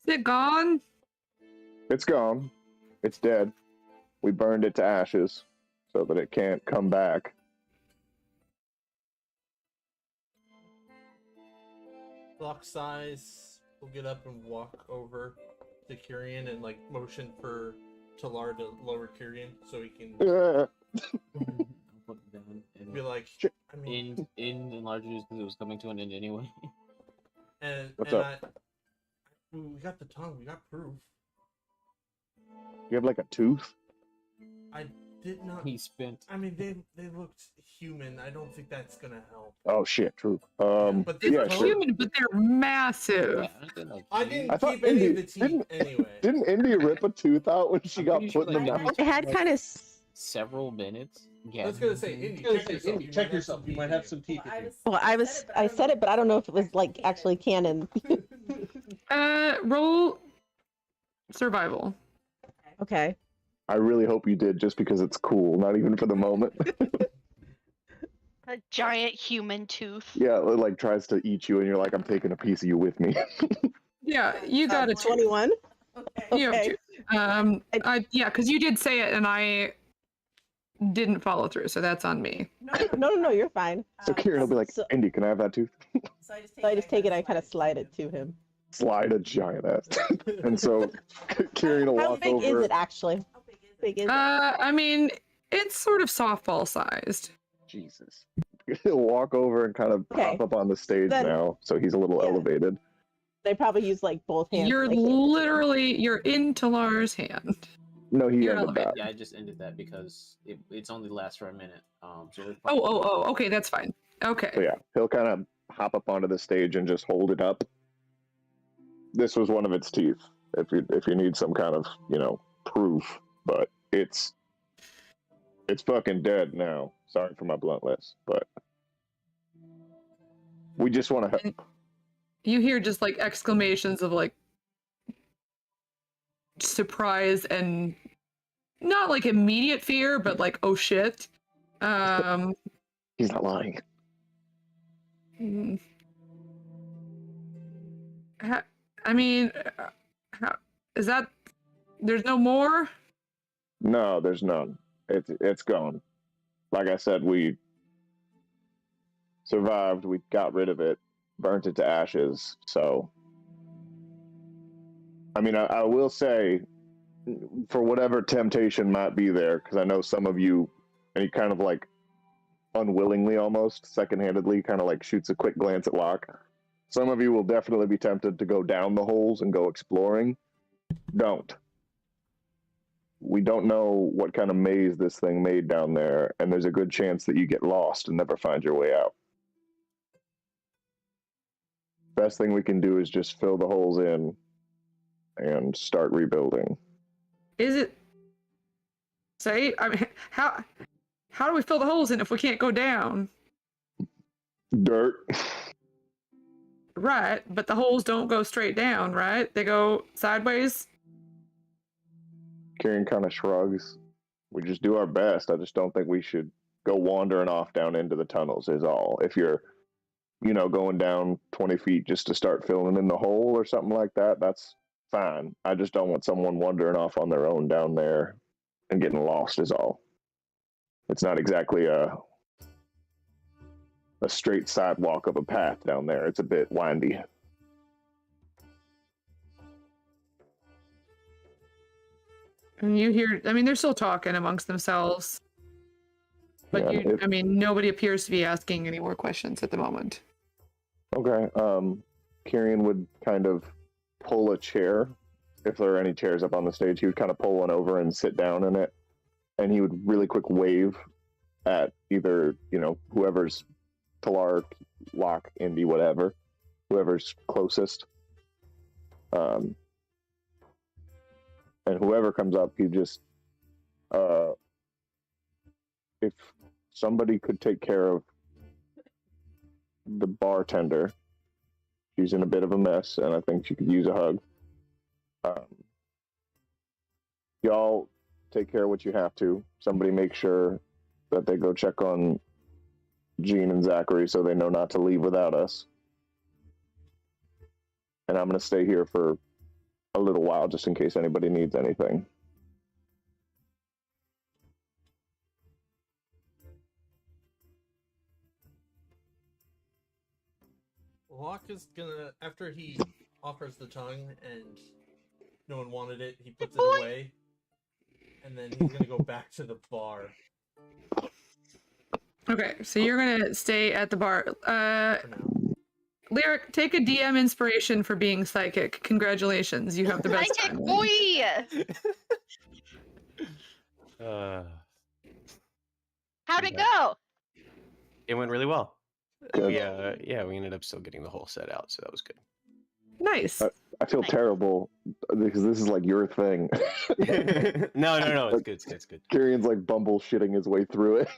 Speaker 2: Is it gone?
Speaker 6: It's gone. It's dead. We burned it to ashes so that it can't come back.
Speaker 4: Block size will get up and walk over to Kyrian and like motion for Talar to lower Kyrian so he can
Speaker 6: Yeah.
Speaker 7: I'll put it down and
Speaker 4: be like, I mean,
Speaker 7: in enlarges because it was coming to an end anyway.
Speaker 4: and
Speaker 6: What's
Speaker 4: and
Speaker 6: up?
Speaker 4: we got the tongue, we got proof.
Speaker 6: You have like a tooth?
Speaker 4: I did not.
Speaker 7: He spent.
Speaker 4: I mean, they looked human. I don't think that's gonna help.
Speaker 6: Oh shit, true.
Speaker 4: But this
Speaker 6: yeah,
Speaker 4: tongue-
Speaker 6: sure.
Speaker 2: Human, but they're massive.
Speaker 4: I didn't
Speaker 6: I thought
Speaker 4: keep any of the
Speaker 6: Indy
Speaker 4: teeth anyway.
Speaker 6: Didn't Indy rip a tooth out when she
Speaker 7: I'm
Speaker 6: got
Speaker 7: pretty
Speaker 6: put
Speaker 7: sure,
Speaker 6: in the
Speaker 7: like,
Speaker 6: mouth?
Speaker 5: It had kind of.
Speaker 7: Several minutes. Yeah.
Speaker 4: I was gonna say, Indy, check yourself. You might have some teeth.
Speaker 3: Well,
Speaker 4: in you.
Speaker 5: Well, I said it, but I don't know if it was like actually canon.
Speaker 2: Roll survival.
Speaker 5: Okay.
Speaker 6: I really hope you did, just because it's cool, not even for the moment.
Speaker 1: A giant human tooth.
Speaker 6: Yeah, it like tries to eat you, and you're like, I'm taking a piece of you with me.
Speaker 2: Yeah, you got a
Speaker 5: 21.
Speaker 3: Okay.
Speaker 2: You have
Speaker 5: Okay.
Speaker 2: to. Yeah, because you did say it and I didn't follow through, so that's on me.
Speaker 5: No, you're fine.
Speaker 6: So Kieran will be like,
Speaker 5: So-
Speaker 6: Indy, can I have that tooth?
Speaker 3: So I just
Speaker 5: So I just take it and I kind of slide it to him.
Speaker 6: Slide a giant ass. And so Kieran will
Speaker 5: How
Speaker 6: walk
Speaker 5: big
Speaker 6: over.
Speaker 5: is it actually?
Speaker 3: How big is it?
Speaker 5: Big is it?
Speaker 2: I mean, it's sort of softball sized.
Speaker 6: Jesus. He'll walk over and kind of
Speaker 5: Okay.
Speaker 6: pop up on the stage
Speaker 5: Then-
Speaker 6: now, so he's a little
Speaker 5: Yeah.
Speaker 6: elevated.
Speaker 5: They probably use like both hands.
Speaker 2: You're
Speaker 5: like,
Speaker 2: you're in Talar's hand.
Speaker 6: No, he
Speaker 2: You're
Speaker 6: ended
Speaker 2: elevated.
Speaker 6: that.
Speaker 7: Yeah, I just ended that because it's only lasts for a minute. So it'd
Speaker 2: Oh, okay, that's fine. Okay.
Speaker 6: So yeah, he'll kind of hop up onto the stage and just hold it up. This was one of its teeth. If you need some kind of proof, but it's fucking dead now. Sorry for my bluntness, but we just want to.
Speaker 2: You hear just like exclamations of like surprise and not like immediate fear, but like, oh shit.
Speaker 6: He's not lying.
Speaker 2: mm. I mean, is that there's no more?
Speaker 6: No, there's none. It's gone. Like I said, we survived. We got rid of it, burnt it to ashes. So, I mean, I will say, for whatever temptation might be there, because I know some of you, and he kind of like unwillingly, almost second-handedly, kind of like shoots a quick glance at Locke. Some of you will definitely be tempted to go down the holes and go exploring. Don't. We don't know what kind of maze this thing made down there, and there's a good chance that you get lost and never find your way out. Best thing we can do is just fill the holes in and start rebuilding.
Speaker 2: Is it say? I mean, how do we fill the holes in if we can't go down?
Speaker 6: Dirt.
Speaker 2: Right, but the holes don't go straight down, right? They go sideways.
Speaker 6: Kieran kind of shrugs. We just do our best. I just don't think we should go wandering off down into the tunnels is all. If you're, going down 20 feet just to start filling in the hole or something like that, that's fine. I just don't want someone wandering off on their own down there and getting lost is all. It's not exactly a straight sidewalk of a path down there. It's a bit windy.
Speaker 2: And you hear, I mean, they're still talking amongst themselves. But
Speaker 6: Yeah,
Speaker 2: I mean, nobody appears to be asking any more questions at the moment.
Speaker 6: Okay. Kieran would kind of pull a chair. If there are any chairs up on the stage, he would kind of pull one over and sit down in it. And he would really quick wave at either, whoever's Talar, Locke, Indy, whatever, whoever's closest. And whoever comes up, he just, if somebody could take care of the bartender, she's in a bit of a mess, and I think she could use a hug. Y'all take care of what you have to. Somebody make sure that they go check on Jean and Zachary so they know not to leave without us. And I'm going to stay here for a little while just in case anybody needs anything.
Speaker 4: Locke is gonna, after he offers the tongue and no one wanted it, he puts it away. And then he's gonna go back to the bar.
Speaker 2: Okay, so you're gonna stay at the bar.
Speaker 4: For now.
Speaker 2: Lyric, take a DM inspiration for being psychic. Congratulations, you have the best
Speaker 1: Psychic
Speaker 2: time.
Speaker 1: boy! How'd it go?
Speaker 9: It went really well.
Speaker 6: Good.
Speaker 9: We ended up still getting the whole set out, so that was good.
Speaker 2: Nice.
Speaker 6: I feel terrible because this is like your thing.
Speaker 9: No, it's good. It's good.
Speaker 6: Kieran's like bumble shitting his way through it.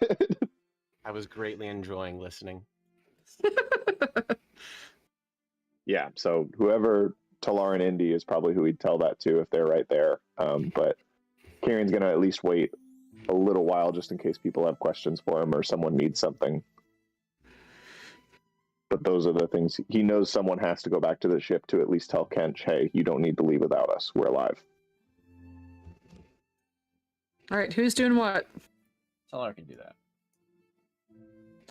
Speaker 9: I was greatly enjoying listening.
Speaker 6: Yeah, so whoever Talar and Indy is probably who he'd tell that to if they're right there. But Kieran's gonna at least wait a little while just in case people have questions for him or someone needs something. But But those are the things he knows. Someone has to go back to the ship to at least tell Kench, "Hey, you don't need to leave without us. We're alive."
Speaker 2: All right, who's doing what?
Speaker 7: Talar can do that.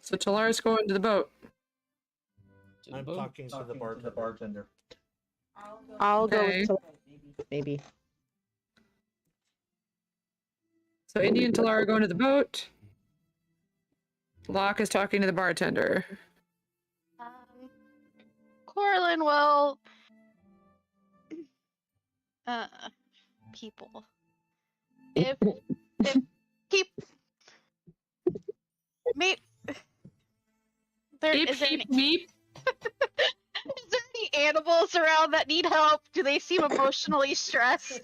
Speaker 2: So Talar's going to the boat.
Speaker 7: To the
Speaker 4: I'm
Speaker 7: boat.
Speaker 4: talking to the bartender.
Speaker 5: I'll go
Speaker 2: Okay.
Speaker 5: with Talar, maybe.
Speaker 2: So Indy and Talar are going to the boat. Locke is talking to the bartender.
Speaker 1: Corlin will. People. If people. Maybe.
Speaker 2: Beep,
Speaker 1: Is there
Speaker 2: beep,
Speaker 1: any,
Speaker 2: beep.
Speaker 1: is there any animals around that need help? Do they seem emotionally stressed?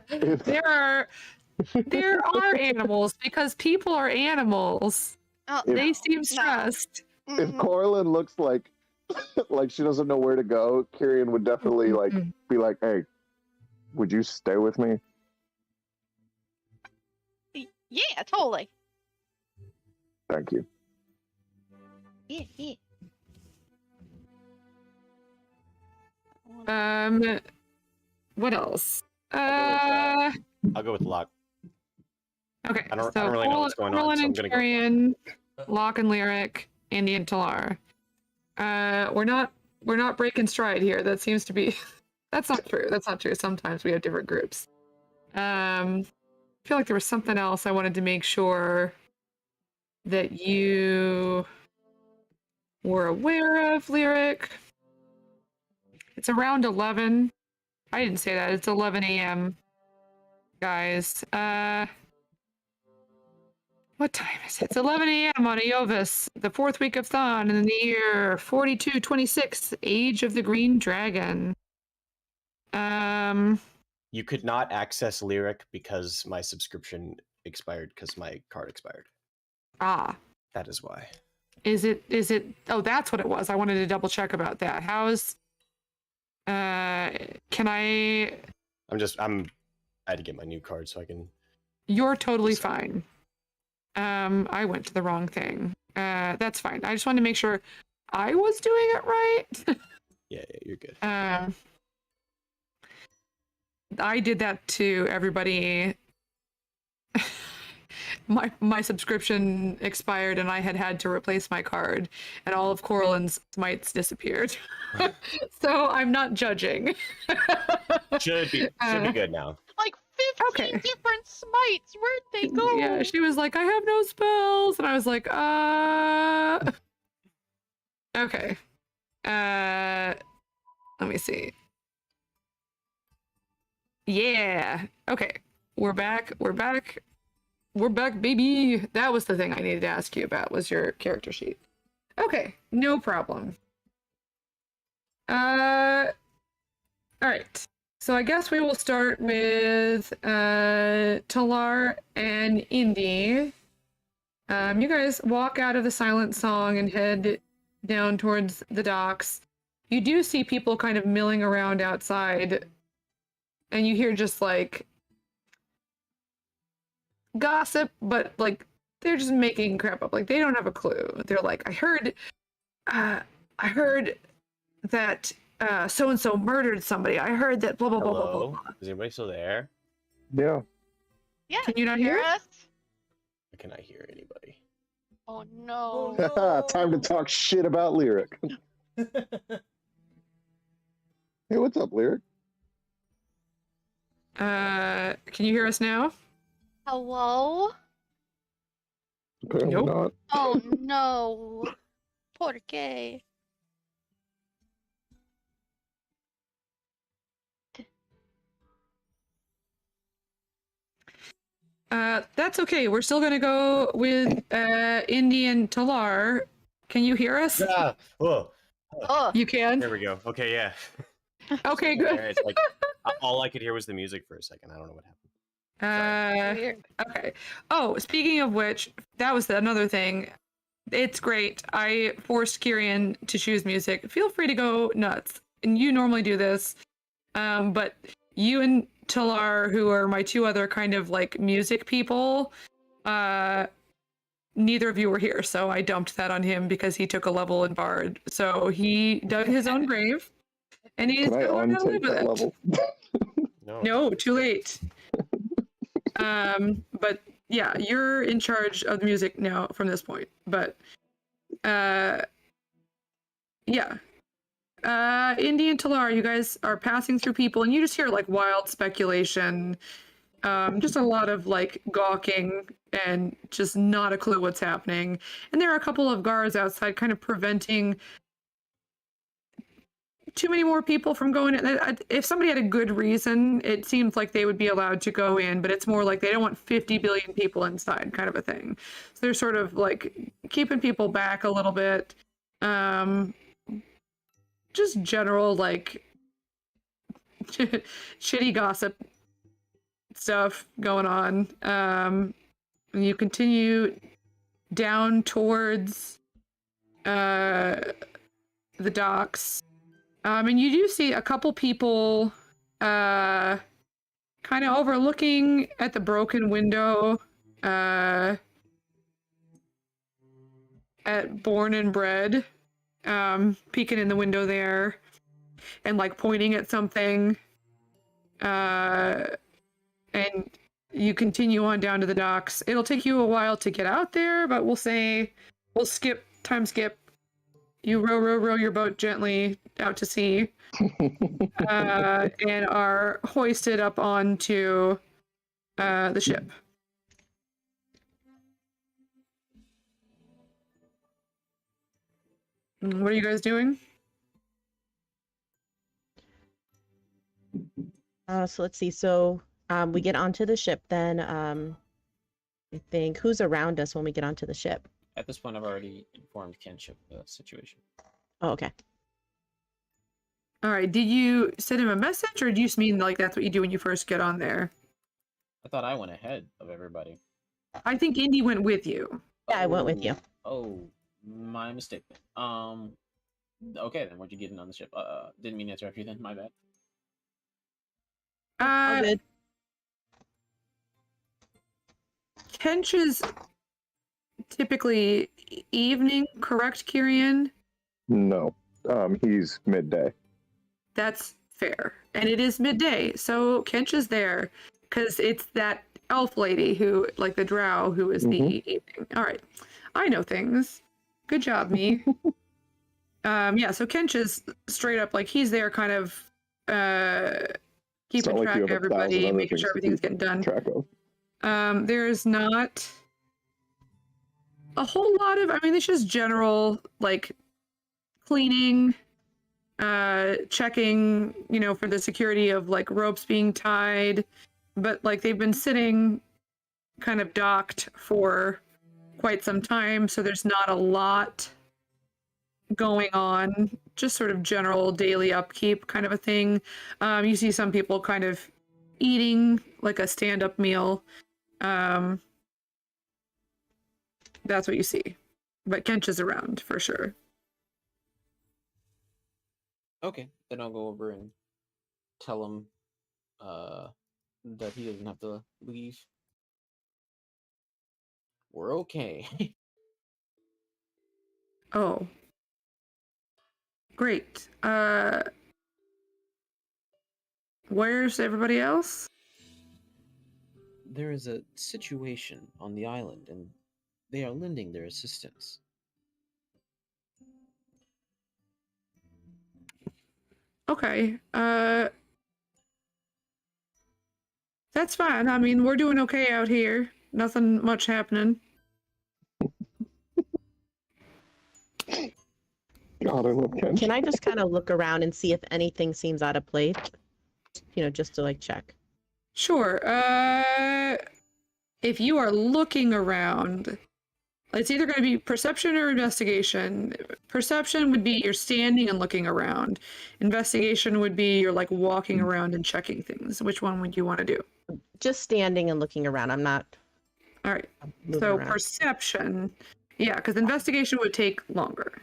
Speaker 2: There are animals because people are animals.
Speaker 1: Oh,
Speaker 2: They
Speaker 1: no,
Speaker 2: seem
Speaker 1: no.
Speaker 2: stressed.
Speaker 6: If
Speaker 1: Mm-mm.
Speaker 6: Corlin looks like like she doesn't know where to go, Kyrian would definitely like
Speaker 2: Mm-mm.
Speaker 6: be like, "Hey, would you stay with me?"
Speaker 1: Yeah, totally.
Speaker 6: Thank you.
Speaker 1: Yeah.
Speaker 2: What else?
Speaker 9: I'll go with Locke.
Speaker 2: Okay.
Speaker 9: I don't
Speaker 2: so
Speaker 9: really know what's going on,
Speaker 2: Corlin
Speaker 9: so I'm
Speaker 2: and
Speaker 9: gonna go with
Speaker 2: Tyrion, Locke and Lyric, Andy and Talar. We're not breaking stride here. That seems to be. That's not true. That's not true. Sometimes we have different groups. I feel like there was something else I wanted to make sure that you were aware of, Lyric. It's around 11. I didn't say that. It's 11 a.m. Guys. What time is it? It's 11 a.m. on Eovis, the 4th week of Thon in the year 4226, Age of the Green Dragon.
Speaker 9: You could not access Lyric because my subscription expired because my card expired. That is why.
Speaker 2: Is it, oh, that's what it was. I wanted to double check about that. How's, can I,
Speaker 9: I had to get my new card so I can.
Speaker 2: you're totally fine. I went to the wrong thing. That's fine. I just wanted to make sure I was doing it right.
Speaker 9: Yeah, you're good.
Speaker 2: I did that to everybody. My subscription expired and I had to replace my card, and all of Corlin's smites disappeared. So I'm not judging.
Speaker 9: Should be good now.
Speaker 1: Like 15
Speaker 2: Okay.
Speaker 1: different smites. Where'd they go?
Speaker 2: Yeah, she was like, I have no spells, and I was like, okay. Let me see. Yeah. Okay. We're back, baby. That was the thing I needed to ask you about, was your character sheet. Okay, no problem. All right. So I guess we will start with Talar and Indy. You guys walk out of the Silent Song and head down towards the docks. You do see people kind of milling around outside, and you hear just like gossip, but like they're just making crap up. Like they don't have a clue. They're like, I heard that so and so murdered somebody. I heard that blah blah blah blah
Speaker 9: Hello?
Speaker 2: blah.
Speaker 9: Is anybody still there?
Speaker 6: Yeah.
Speaker 1: Yeah.
Speaker 2: Can you not
Speaker 1: hear
Speaker 2: hear?
Speaker 1: us?
Speaker 9: I cannot hear anybody.
Speaker 1: Oh no.
Speaker 6: Time to talk shit about Lyric. Hey, what's up, Lyric?
Speaker 2: Can you hear us now?
Speaker 1: Hello?
Speaker 6: Apparently
Speaker 2: Nope.
Speaker 6: not.
Speaker 1: Oh no. Por qué?
Speaker 2: That's okay. We're still gonna go with Indy and Talar. Can you hear us?
Speaker 9: Ah, whoa.
Speaker 1: Oh,
Speaker 2: You can.
Speaker 9: There we go. Okay, yeah.
Speaker 2: Okay,
Speaker 9: There,
Speaker 2: good.
Speaker 9: it's like all I could hear was the music for a second. I don't know what happened.
Speaker 1: weird.
Speaker 2: Okay. Oh, speaking of which, that was another thing. It's great. I forced Kyrian to choose music. Feel free to go nuts. And you normally do this. But you and Talar, who are my two other kind of like music people, neither of you were here, so I dumped that on him because he took a level in Bard. So he dug his own grave, and he's
Speaker 6: Can I
Speaker 2: gonna learn how to live
Speaker 6: untake
Speaker 2: with
Speaker 6: that
Speaker 2: it.
Speaker 6: level?
Speaker 2: No, too late. But yeah, you're in charge of the music now from this point. But yeah. Indy and Talar, you guys are passing through people, and you just hear like wild speculation. Just a lot of like gawking and just not a clue what's happening. And there are a couple of guards outside kind of preventing too many more people from going in. If somebody had a good reason, it seems like they would be allowed to go in, but it's more like they don't want 50 billion people inside kind of a thing. So they're sort of like keeping people back a little bit. Just general like shitty gossip stuff going on. And you continue down towards the docks. And you do see a couple people kind of overlooking at the broken window at Born and Bred, peeking in the window there and like pointing at something. And you continue on down to the docks. It'll take you a while to get out there, but we'll skip. You row your boat gently out to sea, and are hoisted up onto the ship. What are you guys doing?
Speaker 5: So let's see. So we get onto the ship then. I think who's around us when we get onto the ship?
Speaker 7: At this point, I've already informed Kinship the situation.
Speaker 5: Oh, okay.
Speaker 2: All right. Did you send him a message, or do you just mean like that's what you do when you first get on there?
Speaker 7: I thought I went ahead of everybody.
Speaker 2: I think Indy went with you.
Speaker 5: Yeah, I went with you.
Speaker 7: Oh, my mistake. Okay, then what'd you get in on the ship? Didn't mean to interrupt you then. My bad.
Speaker 5: All good.
Speaker 2: Kench is typically evening, correct, Kyrian?
Speaker 6: No, he's midday.
Speaker 2: That's fair. And it is midday, so Kench is there because it's that elf lady who, like the drow, who is the evening. All right. I know things. Good job, me. Yeah, so Kench is straight up like he's there kind of keeping track of everybody, making sure everything's getting done.
Speaker 6: Track of.
Speaker 2: There's not a whole lot of, I mean, it's just general, like, cleaning, checking, you know, for the security of, like, ropes being tied. But, like, they've been sitting kind of docked for quite some time, so there's not a lot going on. Just sort of general daily upkeep kind of a thing. You see some people kind of eating, like, a stand-up meal. That's what you see. But Kench is around for sure.
Speaker 7: Okay, then I'll go over and tell him that he doesn't have to leave. We're okay.
Speaker 2: Oh. Great. Where's everybody else?
Speaker 7: There is a situation on the island, and they are lending their assistance.
Speaker 2: Okay. That's fine. I mean, we're doing okay out here. Nothing much happening.
Speaker 6: God, I love Kench.
Speaker 5: Can I just kind of look around and see if anything seems out of place? You know, just to like check.
Speaker 2: Sure. If you are looking around, it's either going to be perception or investigation. Perception would be you're standing and looking around. Investigation would be you're like walking around and checking things. Which one would you want to do?
Speaker 5: Just standing and looking around. I'm not.
Speaker 2: All right.
Speaker 5: moving
Speaker 2: So
Speaker 5: around.
Speaker 2: perception. Yeah, because investigation would take longer.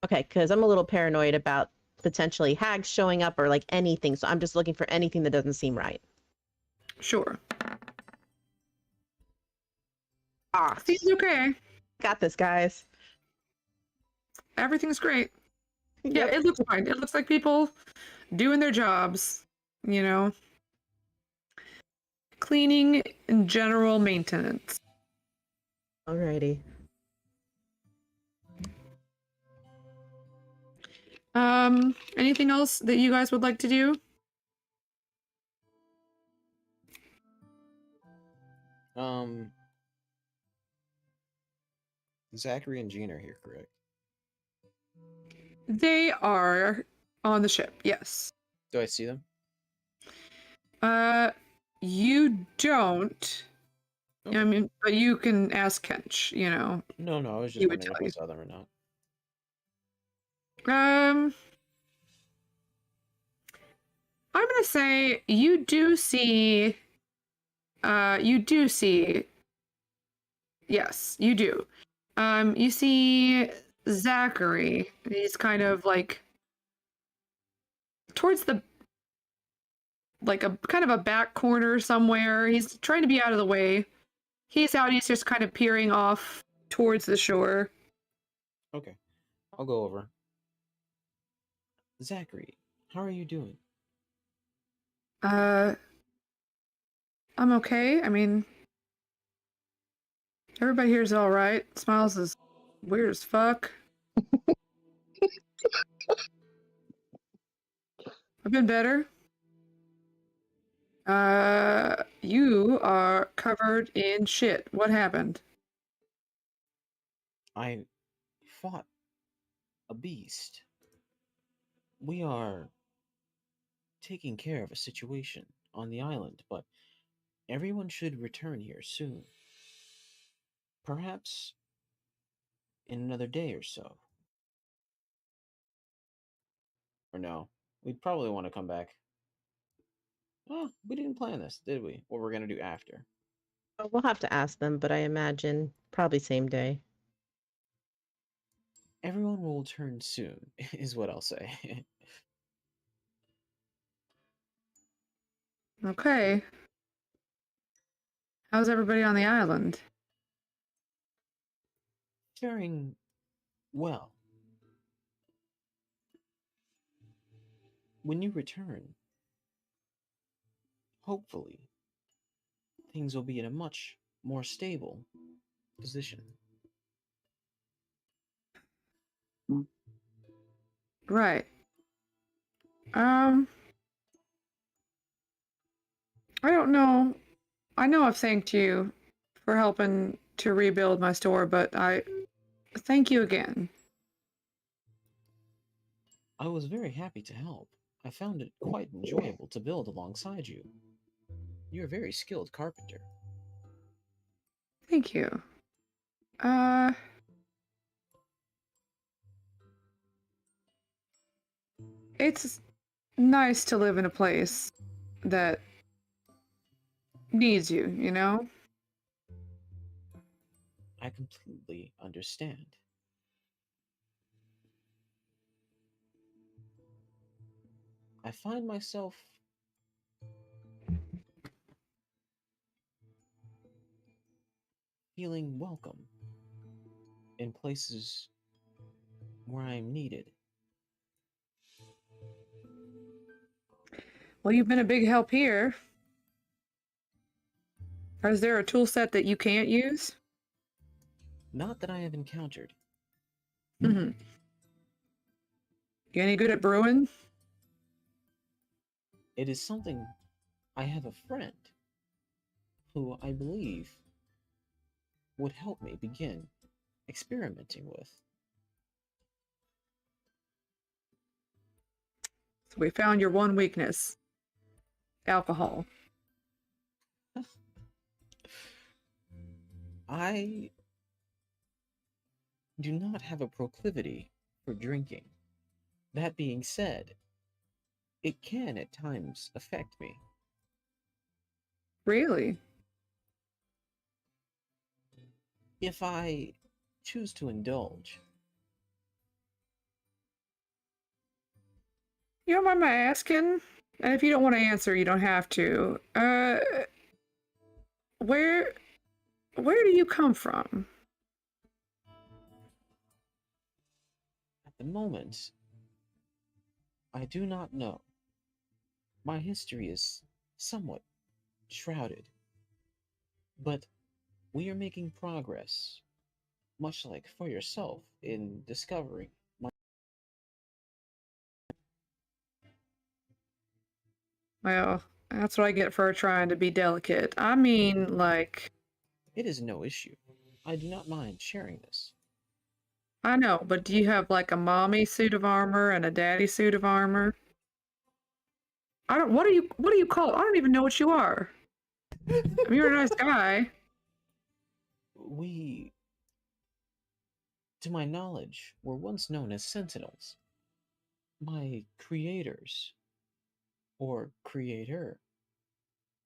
Speaker 5: Okay, because I'm a little paranoid about potentially hags showing up or like anything. So I'm just looking for anything that doesn't seem right.
Speaker 2: Sure. Seems okay.
Speaker 5: Got this, guys.
Speaker 2: Everything's great. Yeah,
Speaker 5: Yep.
Speaker 2: it looks fine. It looks like people doing their jobs, you know. Cleaning and general maintenance.
Speaker 5: Alrighty.
Speaker 2: Anything else that you guys would like to do?
Speaker 7: Zachary and Jean are here, correct?
Speaker 2: They are on the ship, yes.
Speaker 7: Do I see them?
Speaker 2: You don't.
Speaker 7: Okay.
Speaker 2: I mean, but you can ask Kench, you know.
Speaker 7: No, I was
Speaker 2: He
Speaker 7: just
Speaker 2: would
Speaker 7: wondering
Speaker 2: tell
Speaker 7: if I
Speaker 2: you.
Speaker 7: saw them or not.
Speaker 2: I'm gonna say you do see. Yes, you do. You see Zachary. He's kind of like towards the like a kind of a back corner somewhere. He's trying to be out of the way. He's out. He's just kind of peering off towards the shore.
Speaker 7: Okay, I'll go over. Zachary, how are you doing?
Speaker 2: I'm okay. I mean, everybody here's all right. Smiles is weird as fuck. I've been better. You are covered in shit. What happened?
Speaker 7: I fought a beast. We are taking care of a situation on the island, but everyone should return here soon. Perhaps in another day or so. Or no, we'd probably want to come back. Oh, we didn't plan this, did we? What we're going to do after.
Speaker 5: We'll have to ask them, but I imagine probably same day.
Speaker 7: Everyone will return soon, is what I'll say.
Speaker 2: Okay. How's everybody on the island?
Speaker 7: Faring well. When you return, hopefully, things will be in a much more stable position.
Speaker 2: Right. I don't know. I know I've thanked you for helping to rebuild my store, but I thank you again.
Speaker 7: I was very happy to help. I found it quite enjoyable to build alongside you. You're a very skilled carpenter.
Speaker 2: Thank you. It's nice to live in a place that needs you, you know?
Speaker 7: I completely understand. I find myself feeling welcome in places where I am needed.
Speaker 2: Well, you've been a big help here. Is there a tool set that you can't use?
Speaker 7: Not that I have encountered.
Speaker 2: Mm-hmm. You any good at brewing?
Speaker 7: It is something I have a friend who I believe would help me begin experimenting with.
Speaker 2: So we found your one weakness. Alcohol.
Speaker 7: I do not have a proclivity for drinking. That being said, it can at times affect me.
Speaker 2: Really?
Speaker 7: If I choose to indulge.
Speaker 2: You don't mind my asking? And if you don't want to answer, you don't have to. Where do you come from?
Speaker 7: the moment, I do not know. My history is somewhat shrouded. But we are making progress, much like for yourself, in discovering my.
Speaker 2: Well, that's what I get for trying to be delicate. I mean, like,
Speaker 7: It is no issue. I do not mind sharing this.
Speaker 2: I know, but do you have like a mommy suit of armor and a daddy suit of armor? I don't. What do you call? I don't even know what you are. I mean, you're a nice guy.
Speaker 7: We, to my knowledge, were once known as Sentinels. My creators, or creator,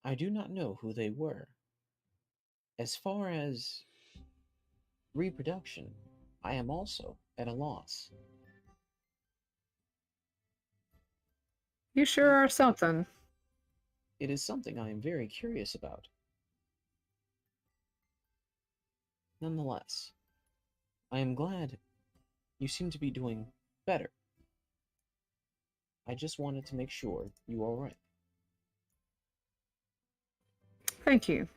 Speaker 7: I do not know who they were. As far as reproduction, I am also at a loss.
Speaker 2: You sure are something.
Speaker 7: It is something I am very curious about. Nonetheless, I am glad you seem to be doing better. I just wanted to make sure you are all right.
Speaker 2: Thank you.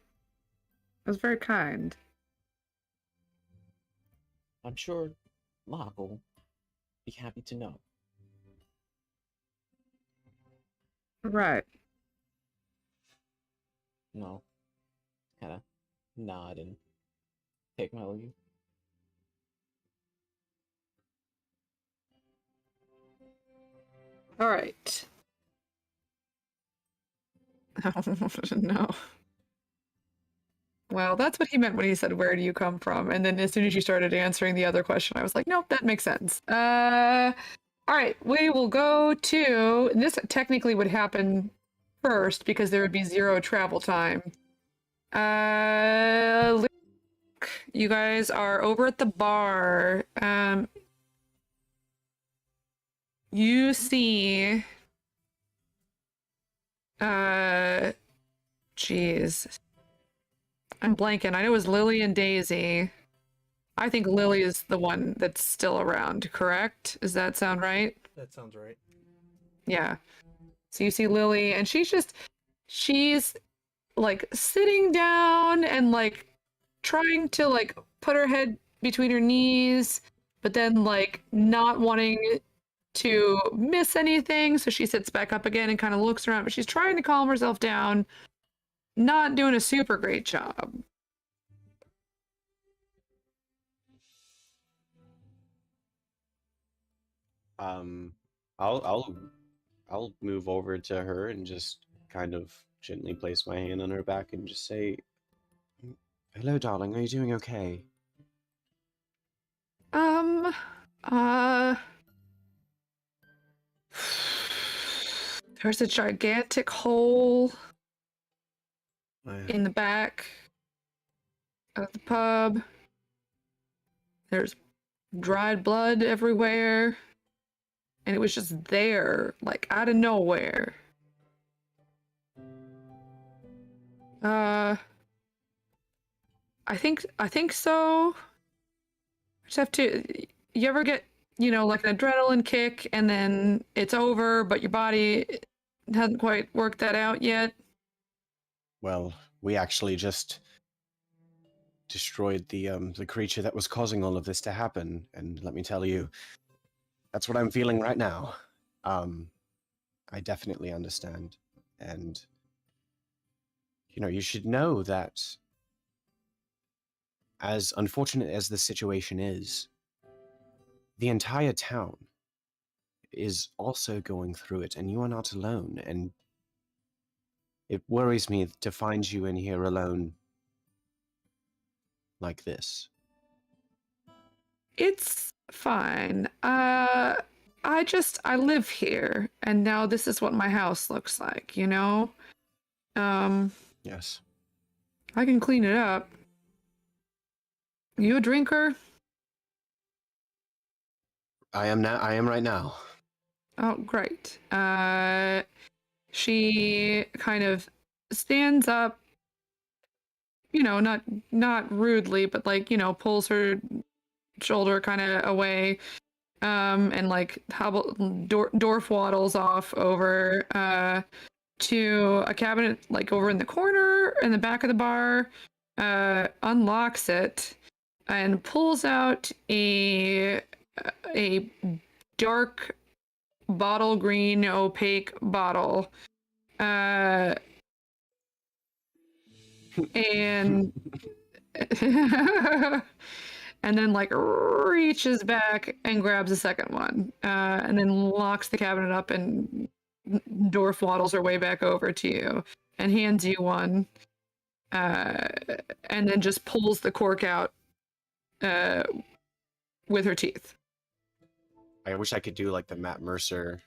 Speaker 2: That was very kind.
Speaker 7: I'm sure Locke will be happy to know.
Speaker 2: Right.
Speaker 7: No. Kind of nod and take my leave.
Speaker 2: All right. No. Well, that's what he meant when he said, "Where do you come from?" And then as soon as you started answering the other question, I was like, "Nope, that makes sense." All right, we will go to. And this technically would happen first because there would be 0 travel time. You guys are over at the bar. You see. Jeez. I'm blanking. I know it was Lily and Daisy. I think Lily is the one that's still around, correct? Does that sound right?
Speaker 4: That sounds right.
Speaker 2: Yeah. So you see Lily, and she's like sitting down and like trying to like put her head between her knees, but then like not wanting to miss anything. So she sits back up again and kind of looks around, but she's trying to calm herself down. Not doing a super great job.
Speaker 9: I'll move over to her and just kind of gently place my hand on her back and just say, "Hello, darling. Are you doing okay?"
Speaker 2: There's a gigantic hole in the back of the pub. There's dried blood everywhere. And it was just there, like out of nowhere. I think so. Just have to. You ever get, like an adrenaline kick and then it's over, but your body hasn't quite worked that out yet?
Speaker 9: Well, we actually just destroyed the creature that was causing all of this to happen, and let me tell you, that's what I'm feeling right now. I definitely understand, and you should know that as unfortunate as the situation is, the entire town is also going through it, and you are not alone, and it worries me to find you in here alone like this.
Speaker 2: It's fine. I live here, and now this is what my house looks like,
Speaker 9: Yes.
Speaker 2: I can clean it up. You a drinker?
Speaker 9: I am right now.
Speaker 2: Oh, great. She kind of stands up, not rudely, but like, pulls her shoulder kind of away and like Dorf waddles off over to a cabinet like over in the corner in the back of the bar, unlocks it, and pulls out a dark bottle green opaque bottle, and and then like reaches back and grabs a second one, and then locks the cabinet up, and Dorf waddles her way back over to you and hands you one, and then just pulls the cork out with her teeth.
Speaker 9: I wish I could do like the Matt Mercer,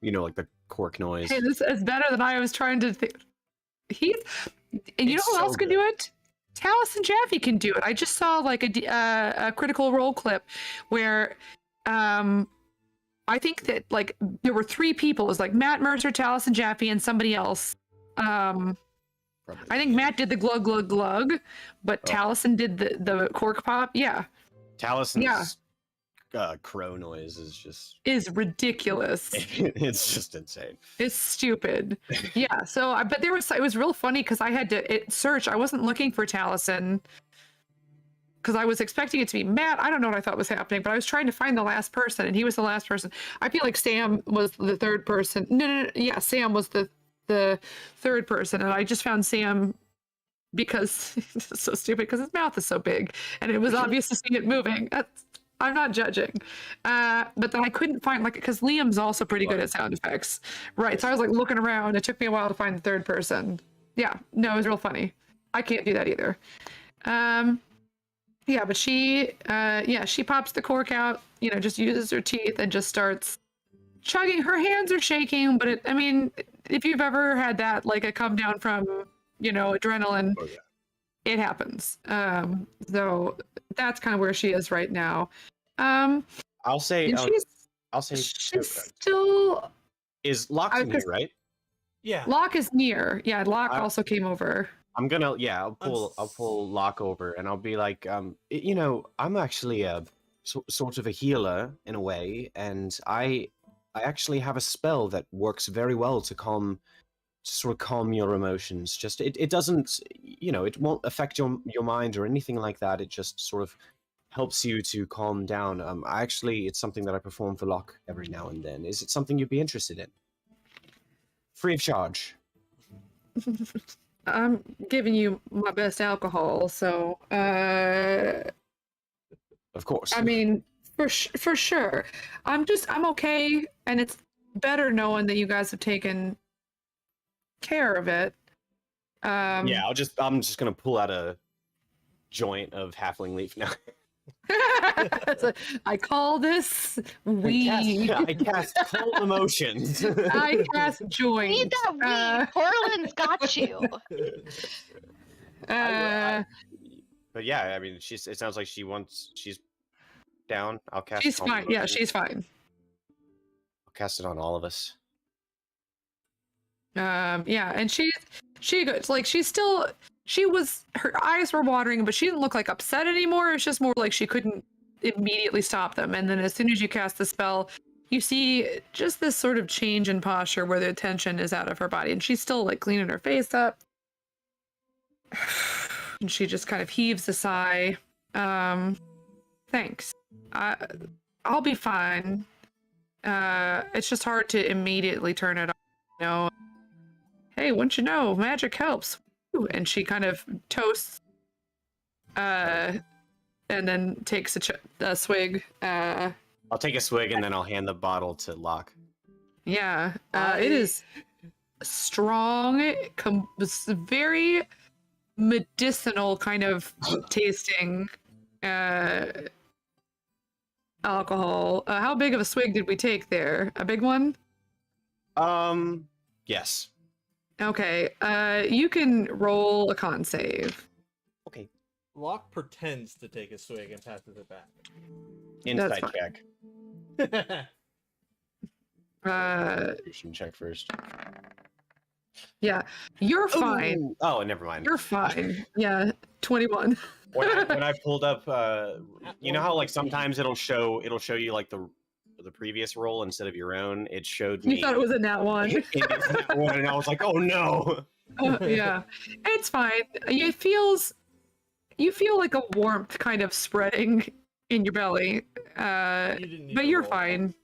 Speaker 9: like the cork noise.
Speaker 2: Hey, this is better than I was trying to think. And you know
Speaker 9: It's
Speaker 2: who
Speaker 9: so
Speaker 2: else can
Speaker 9: good.
Speaker 2: do it? Taliesin Jaffe can do it. I just saw like a Critical Role clip where I think that like there were 3 people. It was like Matt Mercer, Taliesin Jaffe, and somebody else.
Speaker 9: Probably.
Speaker 2: I think Matt did the glug glug glug, but
Speaker 9: Oh.
Speaker 2: Taliesin did the cork pop. Yeah,
Speaker 9: Talison's crow noise is just
Speaker 2: is ridiculous.
Speaker 9: it's just insane.
Speaker 2: It's stupid. Yeah. So, but it was real funny because I had to search. I wasn't looking for Taliesin because I was expecting it to be Matt. I don't know what I thought was happening, but I was trying to find the last person, and he was the last person. I feel like Sam was the third person. No. Yeah, Sam was the third person, and I just found Sam because it's so stupid because his mouth is so big, and it was obvious to see it moving. I'm not judging, but then I couldn't find because Liam's also pretty good at sound effects, right? So I was like looking around. It took me a while to find the third person. Yeah, no, it was real funny. I can't do that either. Yeah, but she pops the cork out. Just uses her teeth and just starts chugging. Her hands are shaking, but if you've ever had that, like a come down from adrenaline,
Speaker 9: Oh, yeah.
Speaker 2: it happens. So that's kind of where she is right now.
Speaker 9: I'll say
Speaker 2: And she's still
Speaker 9: is Locke in here, right?
Speaker 4: Yeah.
Speaker 2: Locke is near. Yeah, Locke also came over.
Speaker 9: I'm gonna I'll pull Locke over and I'll be like, I'm actually a sort of a healer in a way, and I actually have a spell that works very well to calm your emotions. Just it doesn't, it won't affect your mind or anything like that. It just sort of helps you to calm down. It's something that I perform for Locke every now and then. Is it something you'd be interested in? Free of charge.
Speaker 2: I'm giving you my best alcohol, so
Speaker 9: Of course.
Speaker 2: for sure. I'm okay, and it's better knowing that you guys have taken care of it.
Speaker 9: I'm just gonna pull out a joint of halfling leaf now.
Speaker 2: I call this weed.
Speaker 9: I cast cold emotions.
Speaker 2: I cast joint.
Speaker 1: Need that weed. Corlin's got you.
Speaker 9: But yeah, it sounds like she's down. I'll cast.
Speaker 2: She's
Speaker 9: calm
Speaker 2: fine. Yeah,
Speaker 9: emotions.
Speaker 2: she's fine.
Speaker 9: I'll cast it on all of us.
Speaker 2: And she goes like her eyes were watering, but she didn't look like upset anymore. It's just more like she couldn't immediately stop them. And then as soon as you cast the spell, you see just this sort of change in posture where the tension is out of her body, and she's still like cleaning her face up. And she just kind of heaves a sigh. Thanks. I'll be fine. It's just hard to immediately turn it on, Hey, wouldn't you know, magic helps. Ooh, and she kind of toasts, and then takes a swig.
Speaker 9: I'll take a swig and then I'll hand the bottle to Locke.
Speaker 2: Yeah, it is strong, it's very medicinal kind of tasting alcohol. How big of a swig did we take there? A big one?
Speaker 9: Yes.
Speaker 2: Okay, you can roll a con save.
Speaker 9: Okay.
Speaker 4: Locke pretends to take a swig and passes it back.
Speaker 9: Insight
Speaker 2: fine.
Speaker 9: check.
Speaker 2: Uh,
Speaker 9: Check first.
Speaker 2: yeah, you're fine.
Speaker 9: Ooh. Oh, never mind.
Speaker 2: You're fine. Yeah, 21.
Speaker 9: when I pulled up, you know how like sometimes it'll show you like the previous roll instead of your own. It showed me.
Speaker 2: You thought it was a nat one.
Speaker 9: It is nat one, and I was like, oh no.
Speaker 2: Yeah, it's fine. You feel like a warmth kind of spreading in your belly,
Speaker 4: You didn't need
Speaker 2: but
Speaker 4: to
Speaker 2: you're
Speaker 4: roll.
Speaker 2: fine.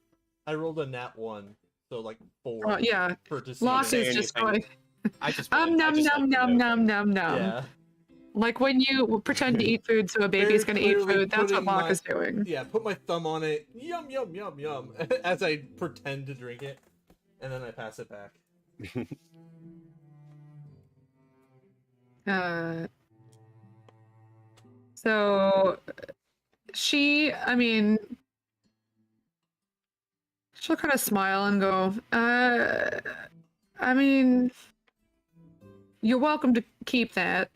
Speaker 4: I rolled a nat 1, so like 4.
Speaker 2: Yeah,
Speaker 4: For to
Speaker 2: Locke
Speaker 9: say
Speaker 2: is just
Speaker 9: anything.
Speaker 2: going
Speaker 9: I just
Speaker 2: num
Speaker 9: I just
Speaker 2: num
Speaker 9: like to
Speaker 2: num
Speaker 9: know
Speaker 2: num num num.
Speaker 4: Yeah.
Speaker 2: Like when you pretend to eat food so a baby's
Speaker 4: Very
Speaker 2: gonna eat
Speaker 4: clearly
Speaker 2: food, that's what
Speaker 4: putting
Speaker 2: Locke
Speaker 4: my-
Speaker 2: is doing.
Speaker 4: Yeah, put my thumb on it. Yum, yum, yum, yum. As I pretend to drink it. And then I pass it back.
Speaker 2: So I mean, she'll kind of smile and go, I mean, you're welcome to keep that.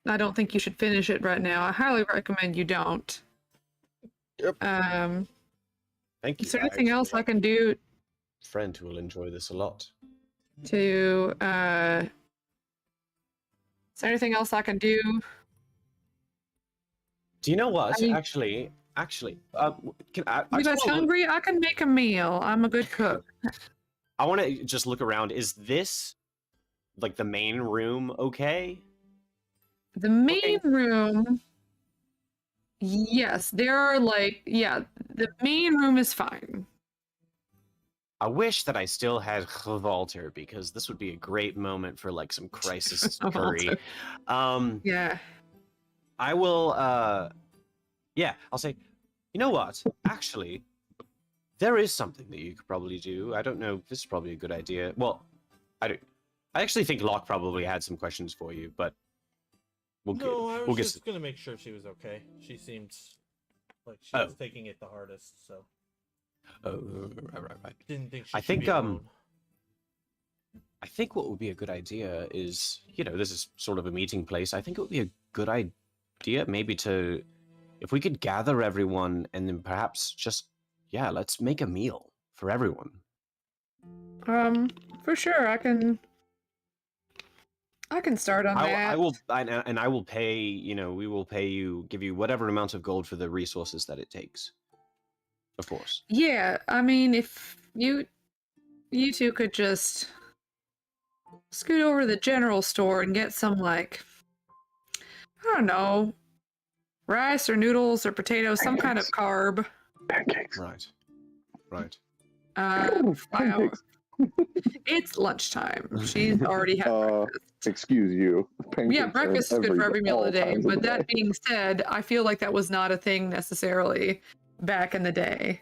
Speaker 2: I don't think you should finish it right now. I highly recommend you don't.
Speaker 9: Yep. Thank you.
Speaker 2: Is there anything else I can do
Speaker 9: Friend who will enjoy this a lot.
Speaker 2: to, is there anything else I can do?
Speaker 9: Do you know what?
Speaker 2: I mean-
Speaker 9: Actually, can I?
Speaker 2: You
Speaker 9: just
Speaker 2: guys
Speaker 9: wanna look-
Speaker 2: hungry? I can make a meal. I'm a good cook.
Speaker 9: I want to just look around. Is this like the main room? Okay.
Speaker 2: The main room, yes, there are the main room is fine.
Speaker 9: I wish that I still had Walter because this would be a great moment for like some crisis curry.
Speaker 2: Yeah.
Speaker 9: I will yeah, I'll say, you know what? Actually, there is something that you could probably do. I don't know if this is probably a good idea. Well, I actually think Locke probably had some questions for you, but we'll
Speaker 4: I was
Speaker 9: we'll
Speaker 4: just gonna make sure she was okay. She seemed like she was taking it the hardest, so
Speaker 9: right.
Speaker 4: didn't think she
Speaker 9: I
Speaker 4: should
Speaker 9: think
Speaker 4: be alone.
Speaker 9: I think what would be a good idea is, this is sort of a meeting place. I think it would be a good idea maybe if we could gather everyone and then perhaps just, let's make a meal for everyone.
Speaker 2: For sure, I can start on that.
Speaker 9: I will pay, we will pay you, give you whatever amount of gold for the resources that it takes. Of course.
Speaker 2: Yeah, I mean, if you two could just scoot over to the general store and get some, like, I don't know, rice or noodles or potatoes, some kind of carb.
Speaker 6: Pancakes.
Speaker 9: Right.
Speaker 2: Flour.
Speaker 6: Pancakes.
Speaker 2: It's lunchtime. She's already had breakfast.
Speaker 6: Excuse you. Pancakes
Speaker 2: Yeah,
Speaker 6: are
Speaker 2: breakfast is good for every meal
Speaker 6: all
Speaker 2: of the day.
Speaker 6: times
Speaker 2: But
Speaker 6: the
Speaker 2: that
Speaker 6: day.
Speaker 2: being said, I feel like that was not a thing necessarily back in the day.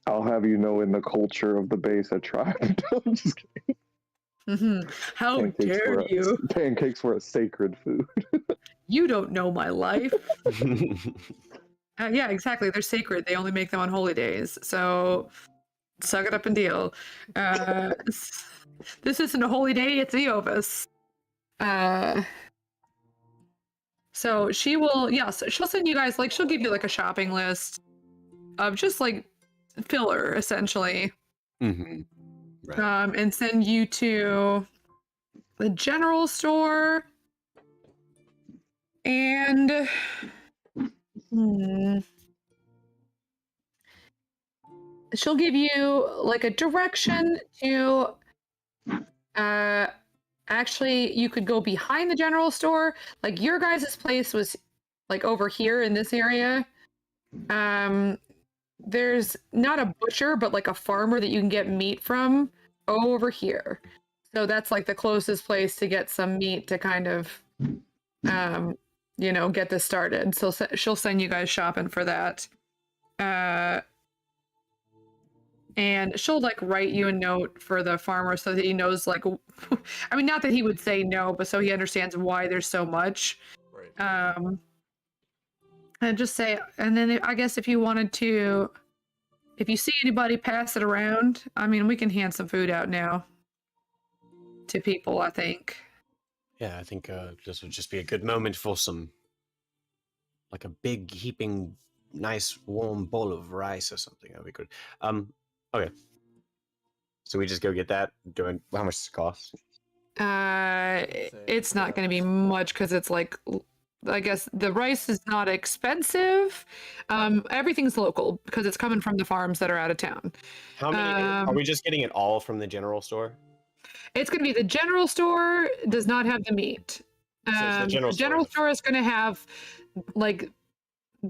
Speaker 6: I'll have you know, in the culture of the base, I tried. I'm just kidding.
Speaker 2: How
Speaker 6: Pancakes
Speaker 2: dare
Speaker 6: were
Speaker 2: you?
Speaker 6: Pancakes were a sacred food.
Speaker 2: You don't know my life. Yeah, exactly. They're sacred. They only make them on holy days. So suck it up and deal. This isn't a holy day, it's Eobus. So she will, she'll send you guys, like, she'll give you like a shopping list of just like filler, essentially.
Speaker 9: Mm-hmm. Right.
Speaker 2: And send you to the general store. And she'll give you like a direction to actually you could go behind the general store. Like your guys' place was like over here in this area. There's not a butcher, but like a farmer that you can get meat from over here. So that's like the closest place to get some meat to kind of get this started. So she'll send you guys shopping for that. And she'll like write you a note for the farmer so that he knows, like, I mean, not that he would say no, but so he understands why there's so much.
Speaker 4: Right.
Speaker 2: And just say, and then I guess if you wanted to, if you see anybody pass it around, I mean, we can hand some food out now to people, I think.
Speaker 9: Yeah, I think this would just be a good moment for like a big heaping nice warm bowl of rice or something. That'd be good. Okay. So we just go get that. How much does it cost?
Speaker 2: It's not going to be much because it's like I guess the rice is not expensive. Everything's local because it's coming from the farms that are out of town.
Speaker 9: How many? Are we just getting it all from the general store?
Speaker 2: It's going to be the general store does not have the meat.
Speaker 9: So it's the general
Speaker 2: General
Speaker 9: store.
Speaker 2: store is going to have like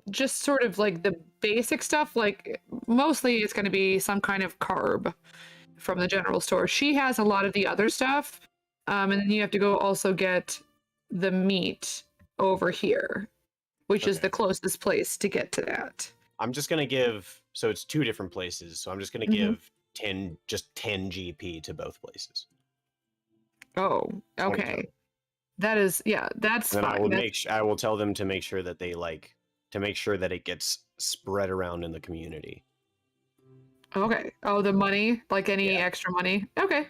Speaker 2: just sort of like the basic stuff. Like mostly it's going to be some kind of carb from the general store. She has a lot of the other stuff. And then you have to go also get the meat over here, which is
Speaker 9: Okay.
Speaker 2: the closest place to get to that.
Speaker 9: I'm just gonna give. So it's 2 different places. So I'm just gonna
Speaker 2: Mhm.
Speaker 9: give 10 GP to both places.
Speaker 2: Oh,
Speaker 9: 20
Speaker 2: okay.
Speaker 9: total.
Speaker 2: That is, yeah, that's
Speaker 9: And then
Speaker 2: fine.
Speaker 9: I will tell them to make sure that they to make sure that it gets spread around in the community.
Speaker 2: Okay. Oh, the money, like any
Speaker 9: Yeah.
Speaker 2: extra money. Okay.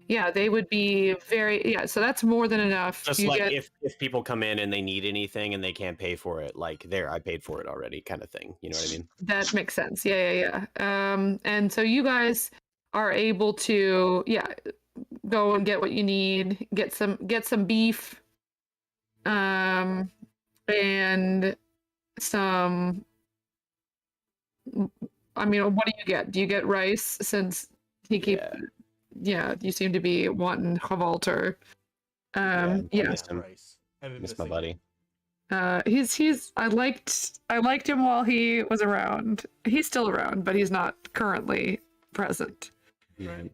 Speaker 2: Yeah, they would be very, yeah, so that's more than enough.
Speaker 9: Just
Speaker 2: You
Speaker 9: like
Speaker 2: get,
Speaker 9: if people come in and they need anything and they can't pay for it, like there, I paid for it already, kind of thing. You know what I mean?
Speaker 2: that makes sense. Yeah. And so you guys are able to, yeah, go and get what you need, get some beef, and some, I mean, what do you get? Do you get rice since he keep, yeah, you seem to be wanting Havalter.
Speaker 9: I
Speaker 2: Yeah.
Speaker 9: miss him.
Speaker 4: Rice. I've been
Speaker 9: Miss my
Speaker 4: missing
Speaker 9: buddy.
Speaker 2: He's I liked him while he was around. He's still around, but he's not currently present.
Speaker 9: Right.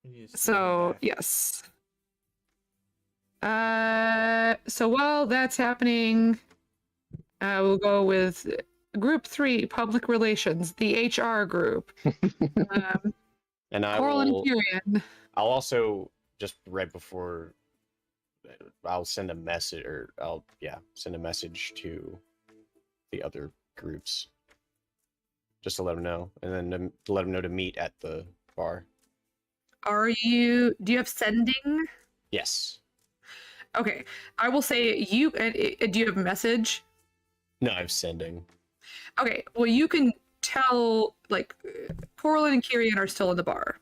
Speaker 4: We need to
Speaker 2: So
Speaker 4: steal him back.
Speaker 2: yes. So while that's happening, we'll go with Group 3, Public Relations, the HR group.
Speaker 9: And I
Speaker 2: Coral and
Speaker 9: will.
Speaker 2: Tyrion.
Speaker 9: I'll also just right before. I'll send a message, send a message to the other groups, just to let them know, and then to let them know to meet at the bar.
Speaker 2: Do you have sending?
Speaker 9: Yes.
Speaker 2: Okay, I will say you. Do you have message?
Speaker 9: No, I'm sending.
Speaker 2: Okay, well, you can tell, like, Corlin and Kyrian are still in the bar.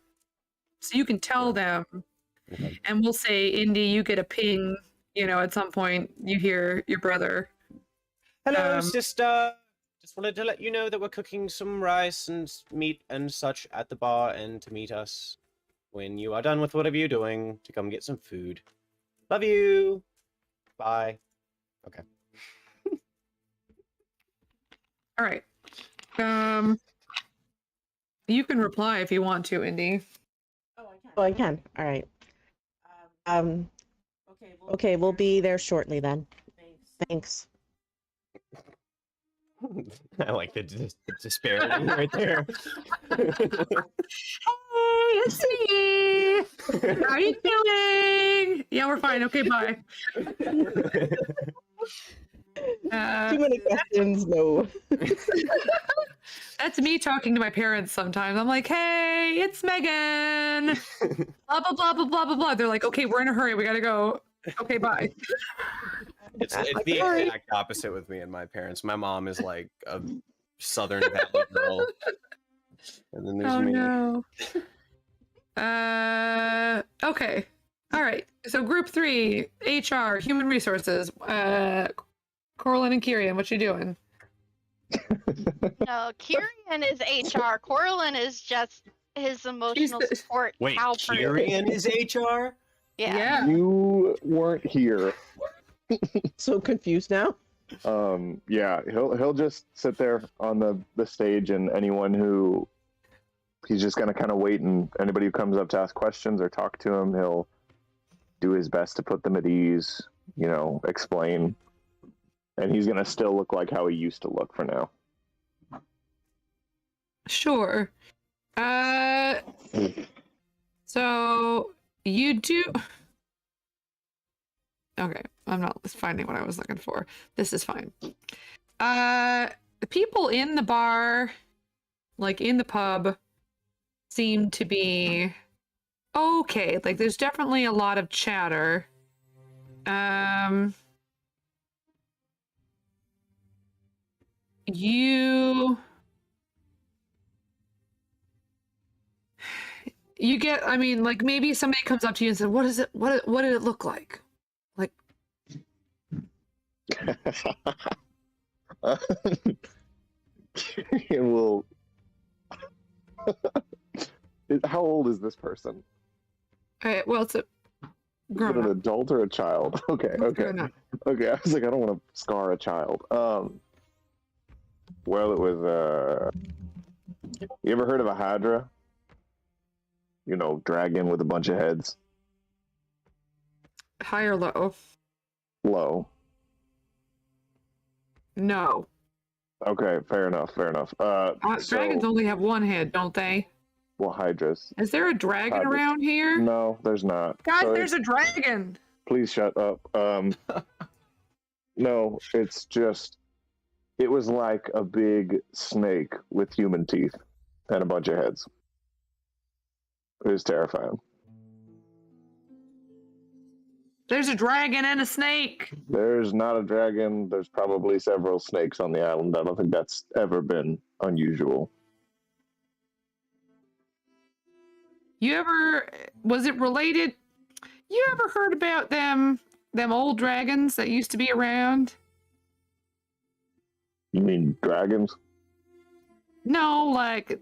Speaker 2: So you can tell them,
Speaker 9: Okay.
Speaker 2: and we'll say, Indy, you get a ping, at some point you hear your brother.
Speaker 9: Hello,
Speaker 2: Um,
Speaker 9: sister. Just wanted to let you know that we're cooking some rice and meat and such at the bar, and to meet us when you are done with whatever you're doing to come get some food. Love you. Bye. Okay.
Speaker 2: All right. You can reply if you want to, Indy.
Speaker 3: Oh, I can.
Speaker 5: Oh, I can. All right.
Speaker 3: Okay,
Speaker 5: We'll be there shortly then.
Speaker 3: Thanks.
Speaker 5: Thanks.
Speaker 9: I like the disparity right there.
Speaker 2: Hey, it's me. How are you doing? Yeah, we're fine. Okay, bye.
Speaker 5: Too many questions. No.
Speaker 2: That's me talking to my parents sometimes. I'm like, hey, it's Megan. Blah, blah, blah, blah, blah, blah, blah. They're like, okay, we're in a hurry. We got to go. Okay, bye.
Speaker 9: It's
Speaker 5: Like,
Speaker 9: the
Speaker 5: sorry.
Speaker 9: exact opposite with me and my parents. My mom is like a Southern Valley girl, and then there's
Speaker 2: Oh,
Speaker 9: me.
Speaker 2: no. Okay. All right. So group 3, HR, human resources. Corlin and Kyrian, what you doing?
Speaker 1: No, Kyrian is HR. Corlin is just his emotional
Speaker 2: the-
Speaker 1: support
Speaker 9: Wait,
Speaker 1: cow person.
Speaker 9: Kyrian is HR?
Speaker 1: Yeah.
Speaker 6: You weren't here.
Speaker 5: So confused now.
Speaker 6: Yeah, he'll just sit there on the stage, and anyone who he's just gonna kind of wait, and anybody who comes up to ask questions or talk to him, he'll do his best to put them at ease, explain, and he's gonna still look like how he used to look for now.
Speaker 2: Sure. So you do. Okay, I'm not finding what I was looking for. This is fine. The people in the bar, like in the pub, seem to be okay. Like there's definitely a lot of chatter. You get, I mean, like maybe somebody comes up to you and says, what is it? What did it look like? Like,
Speaker 6: And will. How old is this person?
Speaker 2: Well, it's a
Speaker 6: Is it
Speaker 2: grown
Speaker 6: an
Speaker 2: up.
Speaker 6: adult or a child? Okay, okay,
Speaker 2: Grown up.
Speaker 6: okay. I was like, I don't want to scar a child. Well, it was. You ever heard of a Hydra? You know, dragon with a bunch of heads.
Speaker 2: High or low?
Speaker 6: Low.
Speaker 2: No.
Speaker 6: Okay, fair enough. Fair enough.
Speaker 2: Dragons only have one head, don't they?
Speaker 6: Well, Hydras.
Speaker 2: Is there a dragon
Speaker 6: Hydras.
Speaker 2: around here?
Speaker 6: No, there's not.
Speaker 2: Guys,
Speaker 6: So
Speaker 2: there's a dragon!
Speaker 6: Please shut up. No, it's just. It was like a big snake with human teeth and a bunch of heads. It was terrifying.
Speaker 2: There's a dragon and a snake!
Speaker 6: There's not a dragon. There's probably several snakes on the island. I don't think that's ever been unusual.
Speaker 2: Was it related? You ever heard about them old dragons that used to be around?
Speaker 6: You mean dragons?
Speaker 2: No, like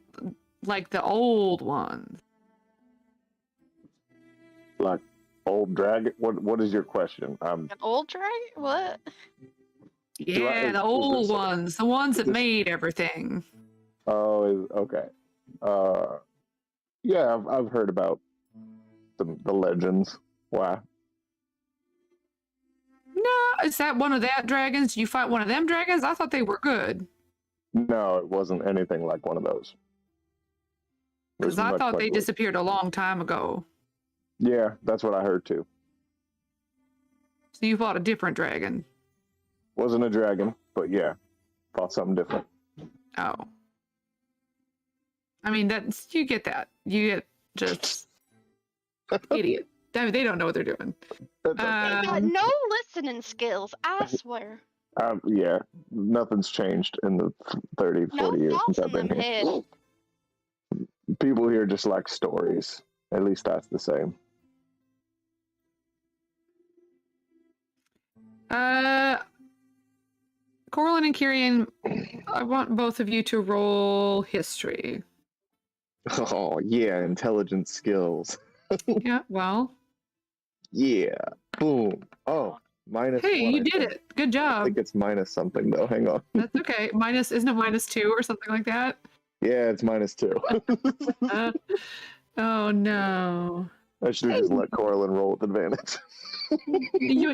Speaker 2: the old ones.
Speaker 6: Like old dragon? What is your question?
Speaker 1: An old dragon? What?
Speaker 2: Yeah,
Speaker 6: is
Speaker 2: the old
Speaker 6: this-
Speaker 2: ones, the ones that
Speaker 6: this-
Speaker 2: made everything.
Speaker 6: Oh, okay. Yeah, I've heard about the legends. Why?
Speaker 2: No, is that one of that dragons? Did you fight one of them dragons? I thought they were good.
Speaker 6: No, it wasn't anything like one of those. It was
Speaker 2: Because I
Speaker 6: much,
Speaker 2: thought
Speaker 6: much
Speaker 2: they
Speaker 6: worse.
Speaker 2: disappeared a long time ago.
Speaker 6: Yeah, that's what I heard too.
Speaker 2: So you fought a different dragon.
Speaker 6: Wasn't a dragon, but yeah, fought something different.
Speaker 2: Oh. I mean, you get that. You get just idiot. I mean, they don't know what they're doing.
Speaker 1: They got
Speaker 2: Um,
Speaker 1: no listening skills, I swear.
Speaker 6: Yeah, nothing's changed in the 30, 40
Speaker 1: No
Speaker 6: years since
Speaker 1: thoughts
Speaker 6: I've
Speaker 1: in
Speaker 6: been
Speaker 1: them
Speaker 6: here.
Speaker 1: head.
Speaker 6: People here just like stories. At least that's the same.
Speaker 2: Corlin and Kyrian, I want both of you to roll history.
Speaker 6: Oh, yeah, intelligence skills.
Speaker 2: Yeah, well.
Speaker 6: Yeah, boom. Oh, minus
Speaker 2: Hey,
Speaker 6: one,
Speaker 2: you
Speaker 6: I
Speaker 2: did
Speaker 6: think.
Speaker 2: it. Good
Speaker 6: I
Speaker 2: job.
Speaker 6: think it's minus something, though. Hang on.
Speaker 2: That's okay. Isn't it -2 or something like that?
Speaker 6: Yeah, it's -2.
Speaker 2: Oh no.
Speaker 6: I should have just let Corlin roll with advantage.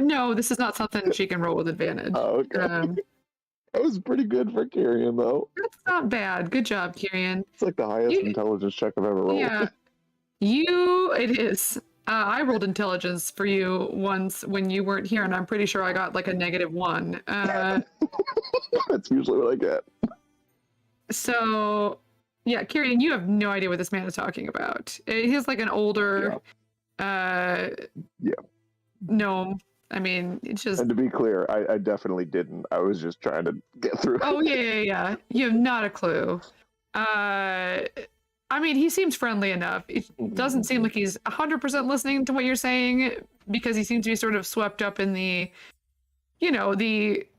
Speaker 2: No, this is not something she can roll with advantage.
Speaker 6: Oh, okay. That was pretty good for Kyrian, though.
Speaker 2: That's not bad. Good job, Kyrian.
Speaker 6: It's like the highest
Speaker 2: You-
Speaker 6: intelligence check I've ever rolled.
Speaker 2: Yeah. It is. I rolled intelligence for you once when you weren't here, and I'm pretty sure I got like a -1.
Speaker 6: That's usually what I get.
Speaker 2: So, yeah, Kyrian, you have no idea what this man is talking about. He's like an older
Speaker 6: Yeah.
Speaker 2: gnome. I mean, it's just.
Speaker 6: And to be clear, I definitely didn't. I was just trying to get through.
Speaker 2: Oh, yeah. You have not a clue. I mean, he seems friendly enough. It doesn't seem like he's 100% listening to what you're saying because he seems to be sort of swept up in the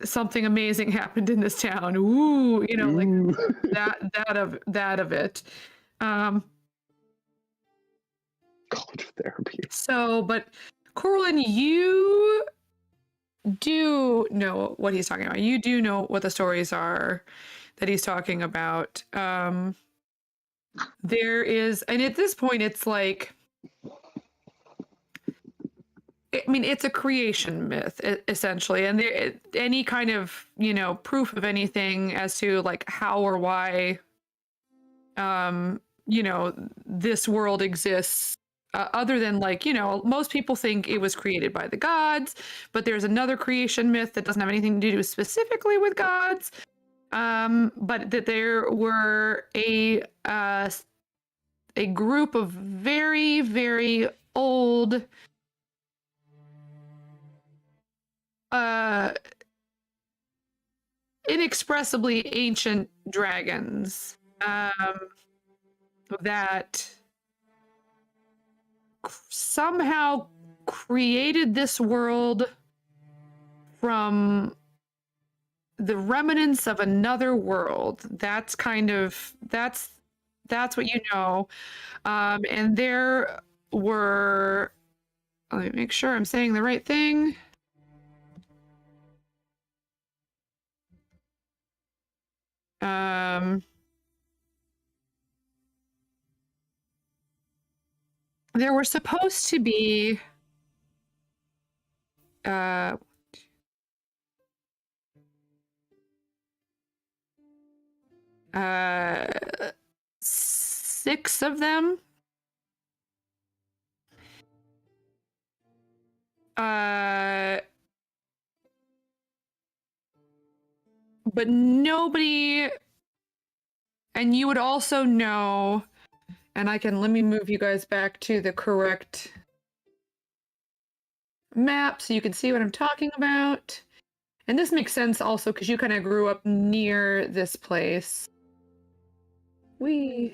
Speaker 2: something amazing happened in this town. Ooh, like
Speaker 6: Ooh.
Speaker 2: that of it.
Speaker 6: College therapy.
Speaker 2: So, but Corlin, you do know what he's talking about. You do know what the stories are that he's talking about. There is, and at this point, it's like, I mean, it's a creation myth, essentially. And any kind of, proof of anything as to like how or why, this world exists. Other than like, most people think it was created by the gods, but there's another creation myth that doesn't have anything to do specifically with gods. But that there were a group of very, very old, inexpressibly ancient dragons, that somehow created this world from the remnants of another world. That's kind of that's what you know. And there were, let me make sure I'm saying the right thing. There were supposed to be 6 of them. But nobody, and you would also know, and let me move you guys back to the correct map so you can see what I'm talking about. And this makes sense also because you kind of grew up near this place. Here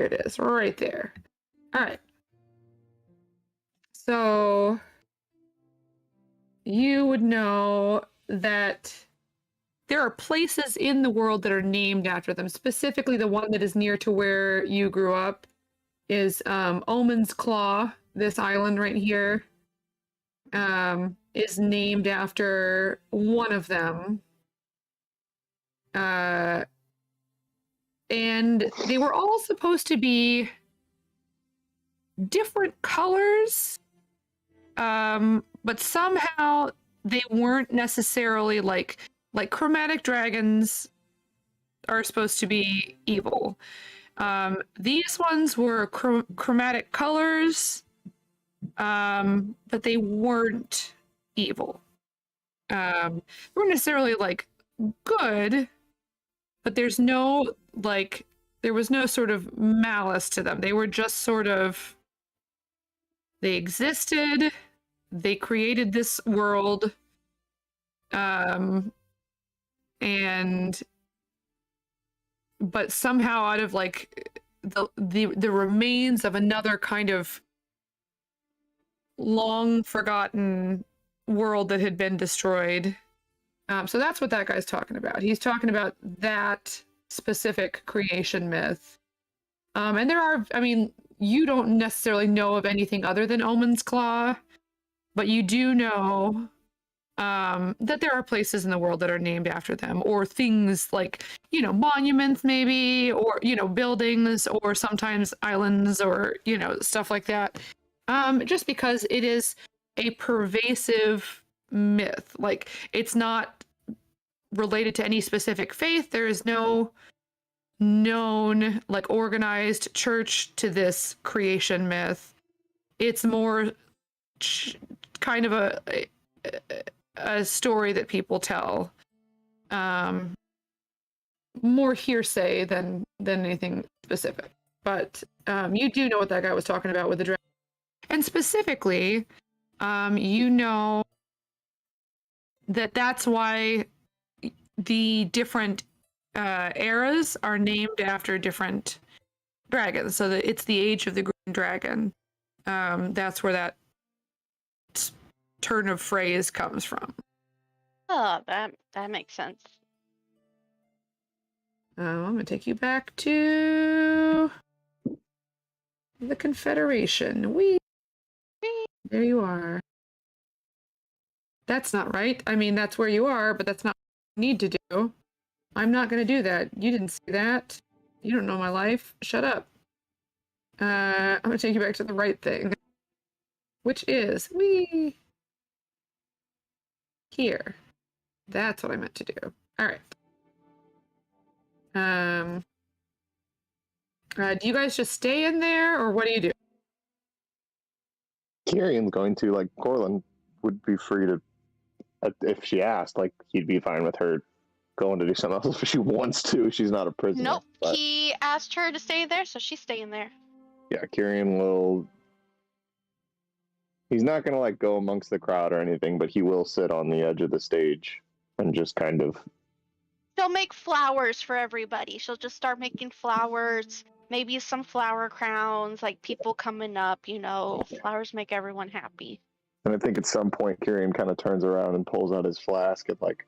Speaker 2: it is, right there. All right. So you would know that there are places in the world that are named after them. Specifically, the one that is near to where you grew up is Omen's Claw. This island right here is named after one of them. And they were all supposed to be different colors, but somehow they weren't necessarily like chromatic dragons are supposed to be evil. These ones were chromatic colors, but they weren't evil. They weren't necessarily like good, but there was no sort of malice to them. They were just sort of, they existed, they created this world, but somehow out of like the remains of another kind of long forgotten world that had been destroyed. So that's what that guy's talking about. He's talking about that specific creation myth. And there are, I mean, you don't necessarily know of anything other than Omen's Claw, but you do know that there are places in the world that are named after them, or things like, you know, monuments maybe, or, you know, buildings, or sometimes islands, or, you know, stuff like that. Just because it is a pervasive myth. Like, it's not related to any specific faith. There is no known, like, organized church to this creation myth. It's more kind of a story that people tell. More hearsay than anything specific. But you do know what that guy was talking about with the dragon. And specifically, you know that that's why the different eras are named after different dragons. So that it's the age of the green dragon. That's where that turn of phrase comes from.
Speaker 1: Oh, that makes sense.
Speaker 2: I'm going to take you back to the Confederation. There you are. That's not right. I mean, that's where you are, but that's not what you need to do. I'm not going to do that. You didn't see that. You don't know my life. Shut up. I'm going to take you back to the right thing, which is here. That's what I meant to do. All right. Do you guys just stay in there, or what do you do?
Speaker 6: Kirian's going to, like, Corlin would be free to, if she asked, like, he'd be fine with her going to do something else if she wants to. She's not a prisoner.
Speaker 1: Nope,
Speaker 6: but,
Speaker 1: he asked her to stay there, so she's staying there.
Speaker 6: yeah, Kirian will... He's not going to, like, go amongst the crowd or anything, but he will sit on the edge of the stage and just kind of...
Speaker 1: She'll make flowers for everybody. She'll just start making flowers, maybe some flower crowns, like people coming up, you know. Flowers make everyone happy.
Speaker 6: And I think at some point Kirian kind of turns around and pulls out his flask and, like,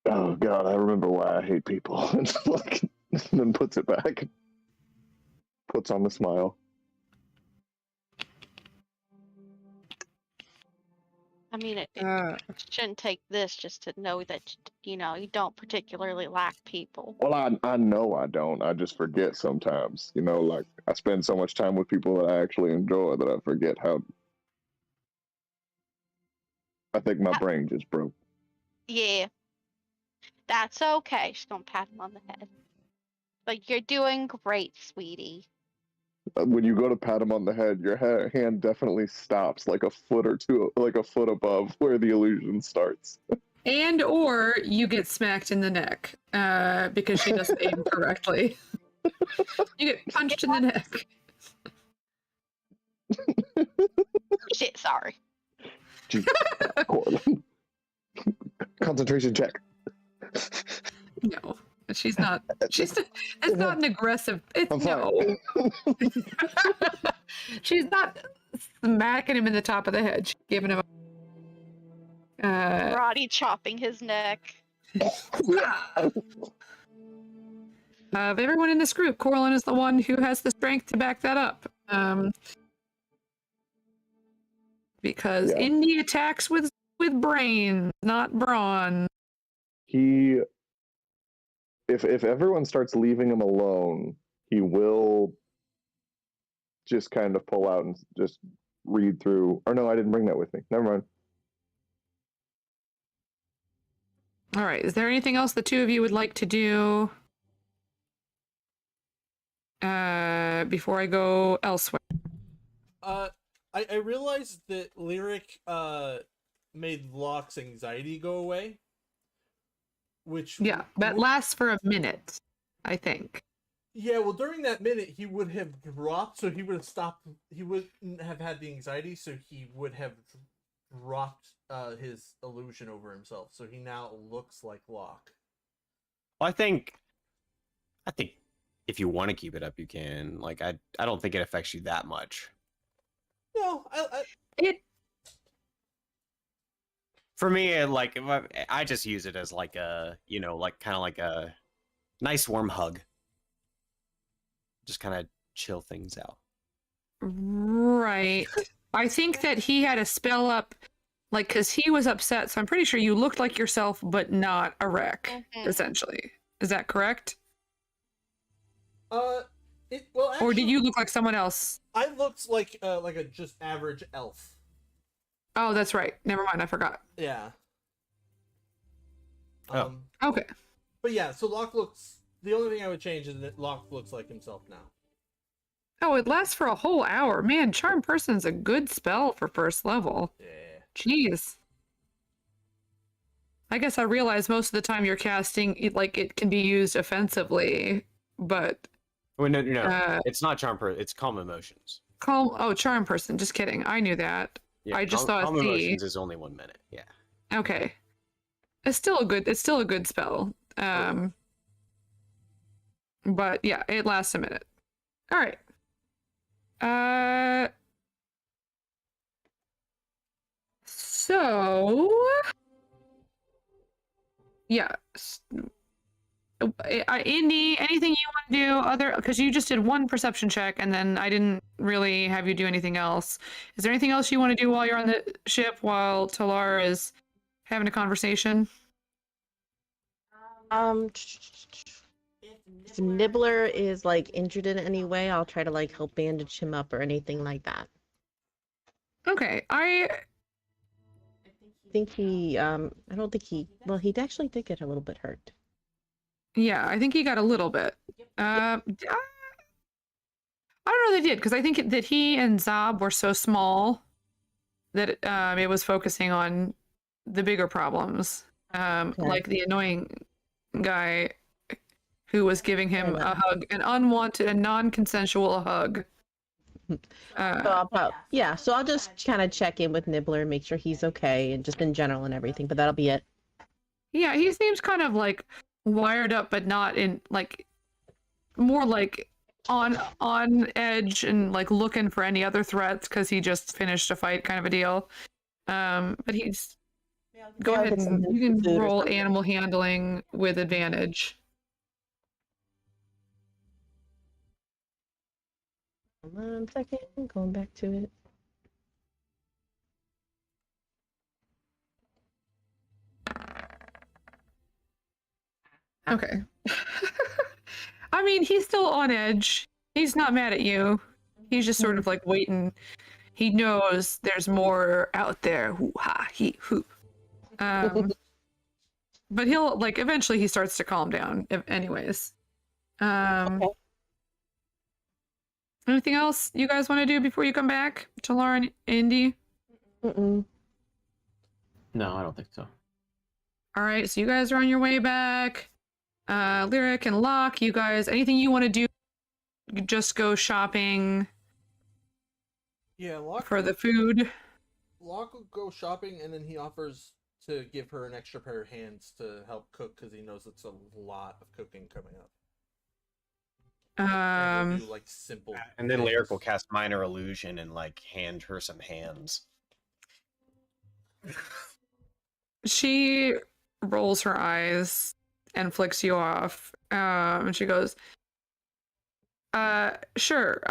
Speaker 6: Oh God, I remember why I hate people. And then puts it back. Puts on the smile.
Speaker 1: I mean, it
Speaker 2: Uh,
Speaker 1: shouldn't take this just to know that, you don't particularly like people.
Speaker 6: Well, I know I don't. I just forget sometimes. Like I spend so much time with people that I actually enjoy that I forget how. I think my brain just broke.
Speaker 1: Yeah. That's okay. She's gonna pat him on the head. Like, you're doing great, sweetie.
Speaker 6: When you go to pat him on the head, your hand definitely stops like a foot or two, like a foot above where the illusion starts.
Speaker 2: and or you get smacked in the neck because she doesn't aim correctly. You get punched in the neck.
Speaker 1: Shit, sorry.
Speaker 6: Concentration check.
Speaker 2: No, she's not. It's not an aggressive.
Speaker 6: I'm fine.
Speaker 2: No. She's not smacking him in the top of the head. She's giving him
Speaker 1: Karate chopping his neck.
Speaker 2: Of everyone in this group, Corlin is the one who has the strength to back that up. Because Indy attacks with brain, not brawn.
Speaker 6: If everyone starts leaving him alone, he will just kind of pull out and just read through. Or no, I didn't bring that with me. Never mind.
Speaker 2: All right. Is there anything else the two of you would like to do before I go elsewhere?
Speaker 4: I realized that Lyric made Locke's anxiety go away. Which
Speaker 2: that lasts for a minute, I think.
Speaker 4: Yeah, well, during that minute, he would have dropped, so he would have stopped. He wouldn't have had the anxiety, so he would have dropped his illusion over himself. So he now looks like Locke.
Speaker 9: Well, I think if you want to keep it up, you can. Like, I don't think it affects you that much.
Speaker 4: No,
Speaker 9: For me, I just use it as like a, kind of like a nice warm hug. Just kind of chill things out.
Speaker 2: Right. I think that he had a spell up, like, because he was upset. So I'm pretty sure you looked like yourself, but not a wreck, essentially. Is that correct?
Speaker 4: Well, actually,
Speaker 2: or did you look like someone else?
Speaker 4: I looked like a just average elf.
Speaker 2: Oh, that's right. Never mind. I forgot.
Speaker 4: Yeah.
Speaker 2: Okay.
Speaker 4: But yeah, so Locke looks. The only thing I would change is that Locke looks like himself now.
Speaker 2: Oh, it lasts for a whole hour. Man, Charm Person's a good spell for first level.
Speaker 4: Yeah.
Speaker 2: Jeez. I guess I realize most of the time you're casting it can be used offensively, but.
Speaker 9: Well, no. It's not Charm Person. It's Calm Emotions.
Speaker 2: Charm Person. Just kidding. I knew that.
Speaker 9: Yeah,
Speaker 2: I just thought
Speaker 9: Calm Emotions is only 1 minute. Yeah.
Speaker 2: Okay. It's still a good spell. But yeah, it lasts a minute. All right. So yeah. Indy, anything you want to do because you just did one perception check and then I didn't really have you do anything else. Is there anything else you want to do while you're on the ship while Talar is having a conversation?
Speaker 5: If Nibbler is like injured in any way, I'll try to like help bandage him up or anything like that.
Speaker 2: Okay, I
Speaker 5: think he I don't think he actually did get a little bit hurt.
Speaker 2: Yeah, I think he got a little bit. I don't know if they did, because I think that he and Zob were so small that it was focusing on the bigger problems. Like the annoying guy who was giving him a hug, an unwanted and non-consensual hug.
Speaker 5: So I'll just kind of check in with Nibbler and make sure he's okay and just in general and everything, but that'll be it.
Speaker 2: Yeah, he seems kind of like wired up, but not in like more like on edge and like looking for any other threats because he just finished a fight kind of a deal. But he's
Speaker 3: Yeah, I'll
Speaker 2: Go
Speaker 5: Go
Speaker 2: ahead.
Speaker 5: ahead and
Speaker 2: You can
Speaker 5: food or
Speaker 2: roll
Speaker 5: something.
Speaker 2: animal handling with advantage.
Speaker 5: 1 second, going back to it.
Speaker 2: Okay. I mean, he's still on edge. He's not mad at you. He's just sort of like waiting. He knows there's more out there. Hoo ha he hoo. But he'll like eventually he starts to calm down. Anyways.
Speaker 5: Okay.
Speaker 2: Anything else you guys want to do before you come back to Laura and Indy?
Speaker 5: Mm-mm.
Speaker 7: No, I don't think so.
Speaker 2: All right, so you guys are on your way back. Lyric and Locke, you guys, anything you want to do? You just go shopping
Speaker 4: Yeah, Locke,
Speaker 2: for the food.
Speaker 4: Locke will go shopping, and then he offers to give her an extra pair of hands to help cook because he knows it's a lot of cooking coming up. And he'll do, like, simple.
Speaker 9: And then Lyric will
Speaker 4: things.
Speaker 9: cast minor illusion and like hand her some hands.
Speaker 2: She rolls her eyes and flicks you off. And she goes, sure,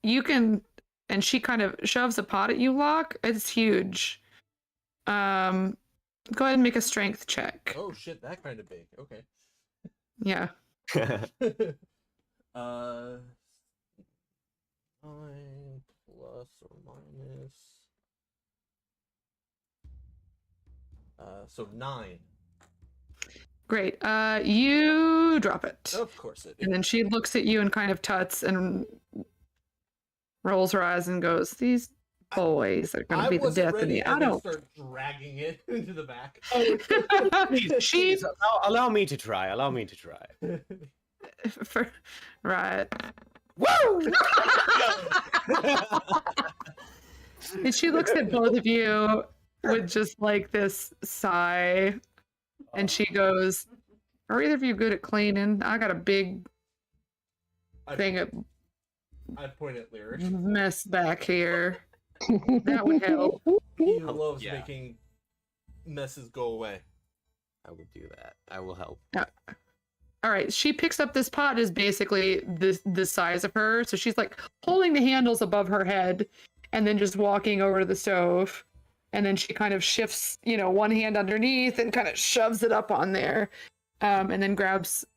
Speaker 2: you can, and she kind of shoves a pot at you, Locke. It's huge. Go ahead and make a strength check.
Speaker 4: Oh shit, that kind of big. Okay.
Speaker 2: Yeah.
Speaker 4: 9 plus or minus. So 9.
Speaker 2: Great. You drop it.
Speaker 4: Of course it is.
Speaker 2: And then she looks at you and kind of tuts and rolls her eyes and goes, "These boys are going to be the death of me. I don't."
Speaker 4: Start dragging it into the back.
Speaker 2: She
Speaker 9: Allow me to try. Allow me to try.
Speaker 2: right.
Speaker 9: Woo!
Speaker 2: And she looks at both of you with just like this sigh, and she goes, "Are either of you good at cleaning? I got a big thing of
Speaker 4: I point at Lyric.
Speaker 2: mess back here. That would help."
Speaker 4: He loves
Speaker 9: Yeah.
Speaker 4: making messes go away.
Speaker 9: I will do that. I will help.
Speaker 2: All right, she picks up this pot is basically the size of her, so she's like holding the handles above her head, and then just walking over to the stove, and then she kind of shifts, one hand underneath and kind of shoves it up on there, and then grabs,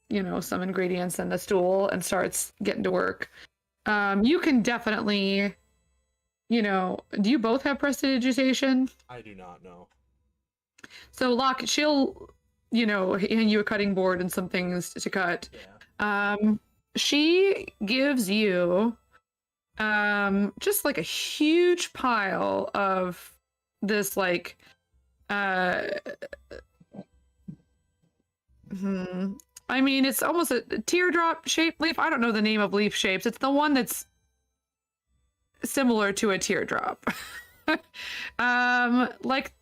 Speaker 2: some ingredients and a stool and starts getting to work. You can definitely, do you both have prestidigitation?
Speaker 4: I do not know.
Speaker 2: So Locke, she'll, hand you a cutting board and some things to cut.
Speaker 4: Yeah.
Speaker 2: She gives you just like a huge pile of this like I mean, it's almost a teardrop shaped leaf. I don't know the name of leaf shapes. It's the one that's similar to a teardrop. Like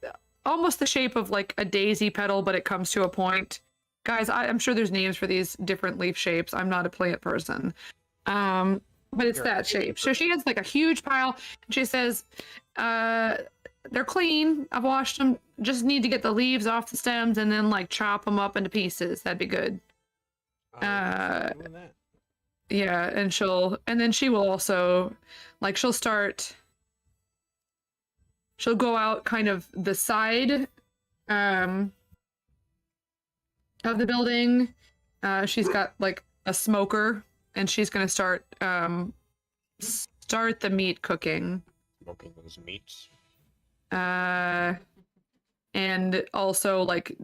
Speaker 2: almost the shape of like a daisy petal, but it comes to a point. Guys, I'm sure there's names for these different leaf shapes. I'm not a plant person. But it's
Speaker 9: You're
Speaker 2: that shape. So she has like a huge pile. And she says, they're clean. I've washed them. Just need to get the leaves off the stems and then like chop them up into pieces. That'd be good.
Speaker 4: I'm doing that.
Speaker 2: Yeah, and then she will also like she'll go out kind of the side of the building. She's got like a smoker and she's gonna start the meat cooking.
Speaker 9: Smoking those meats.
Speaker 2: And also like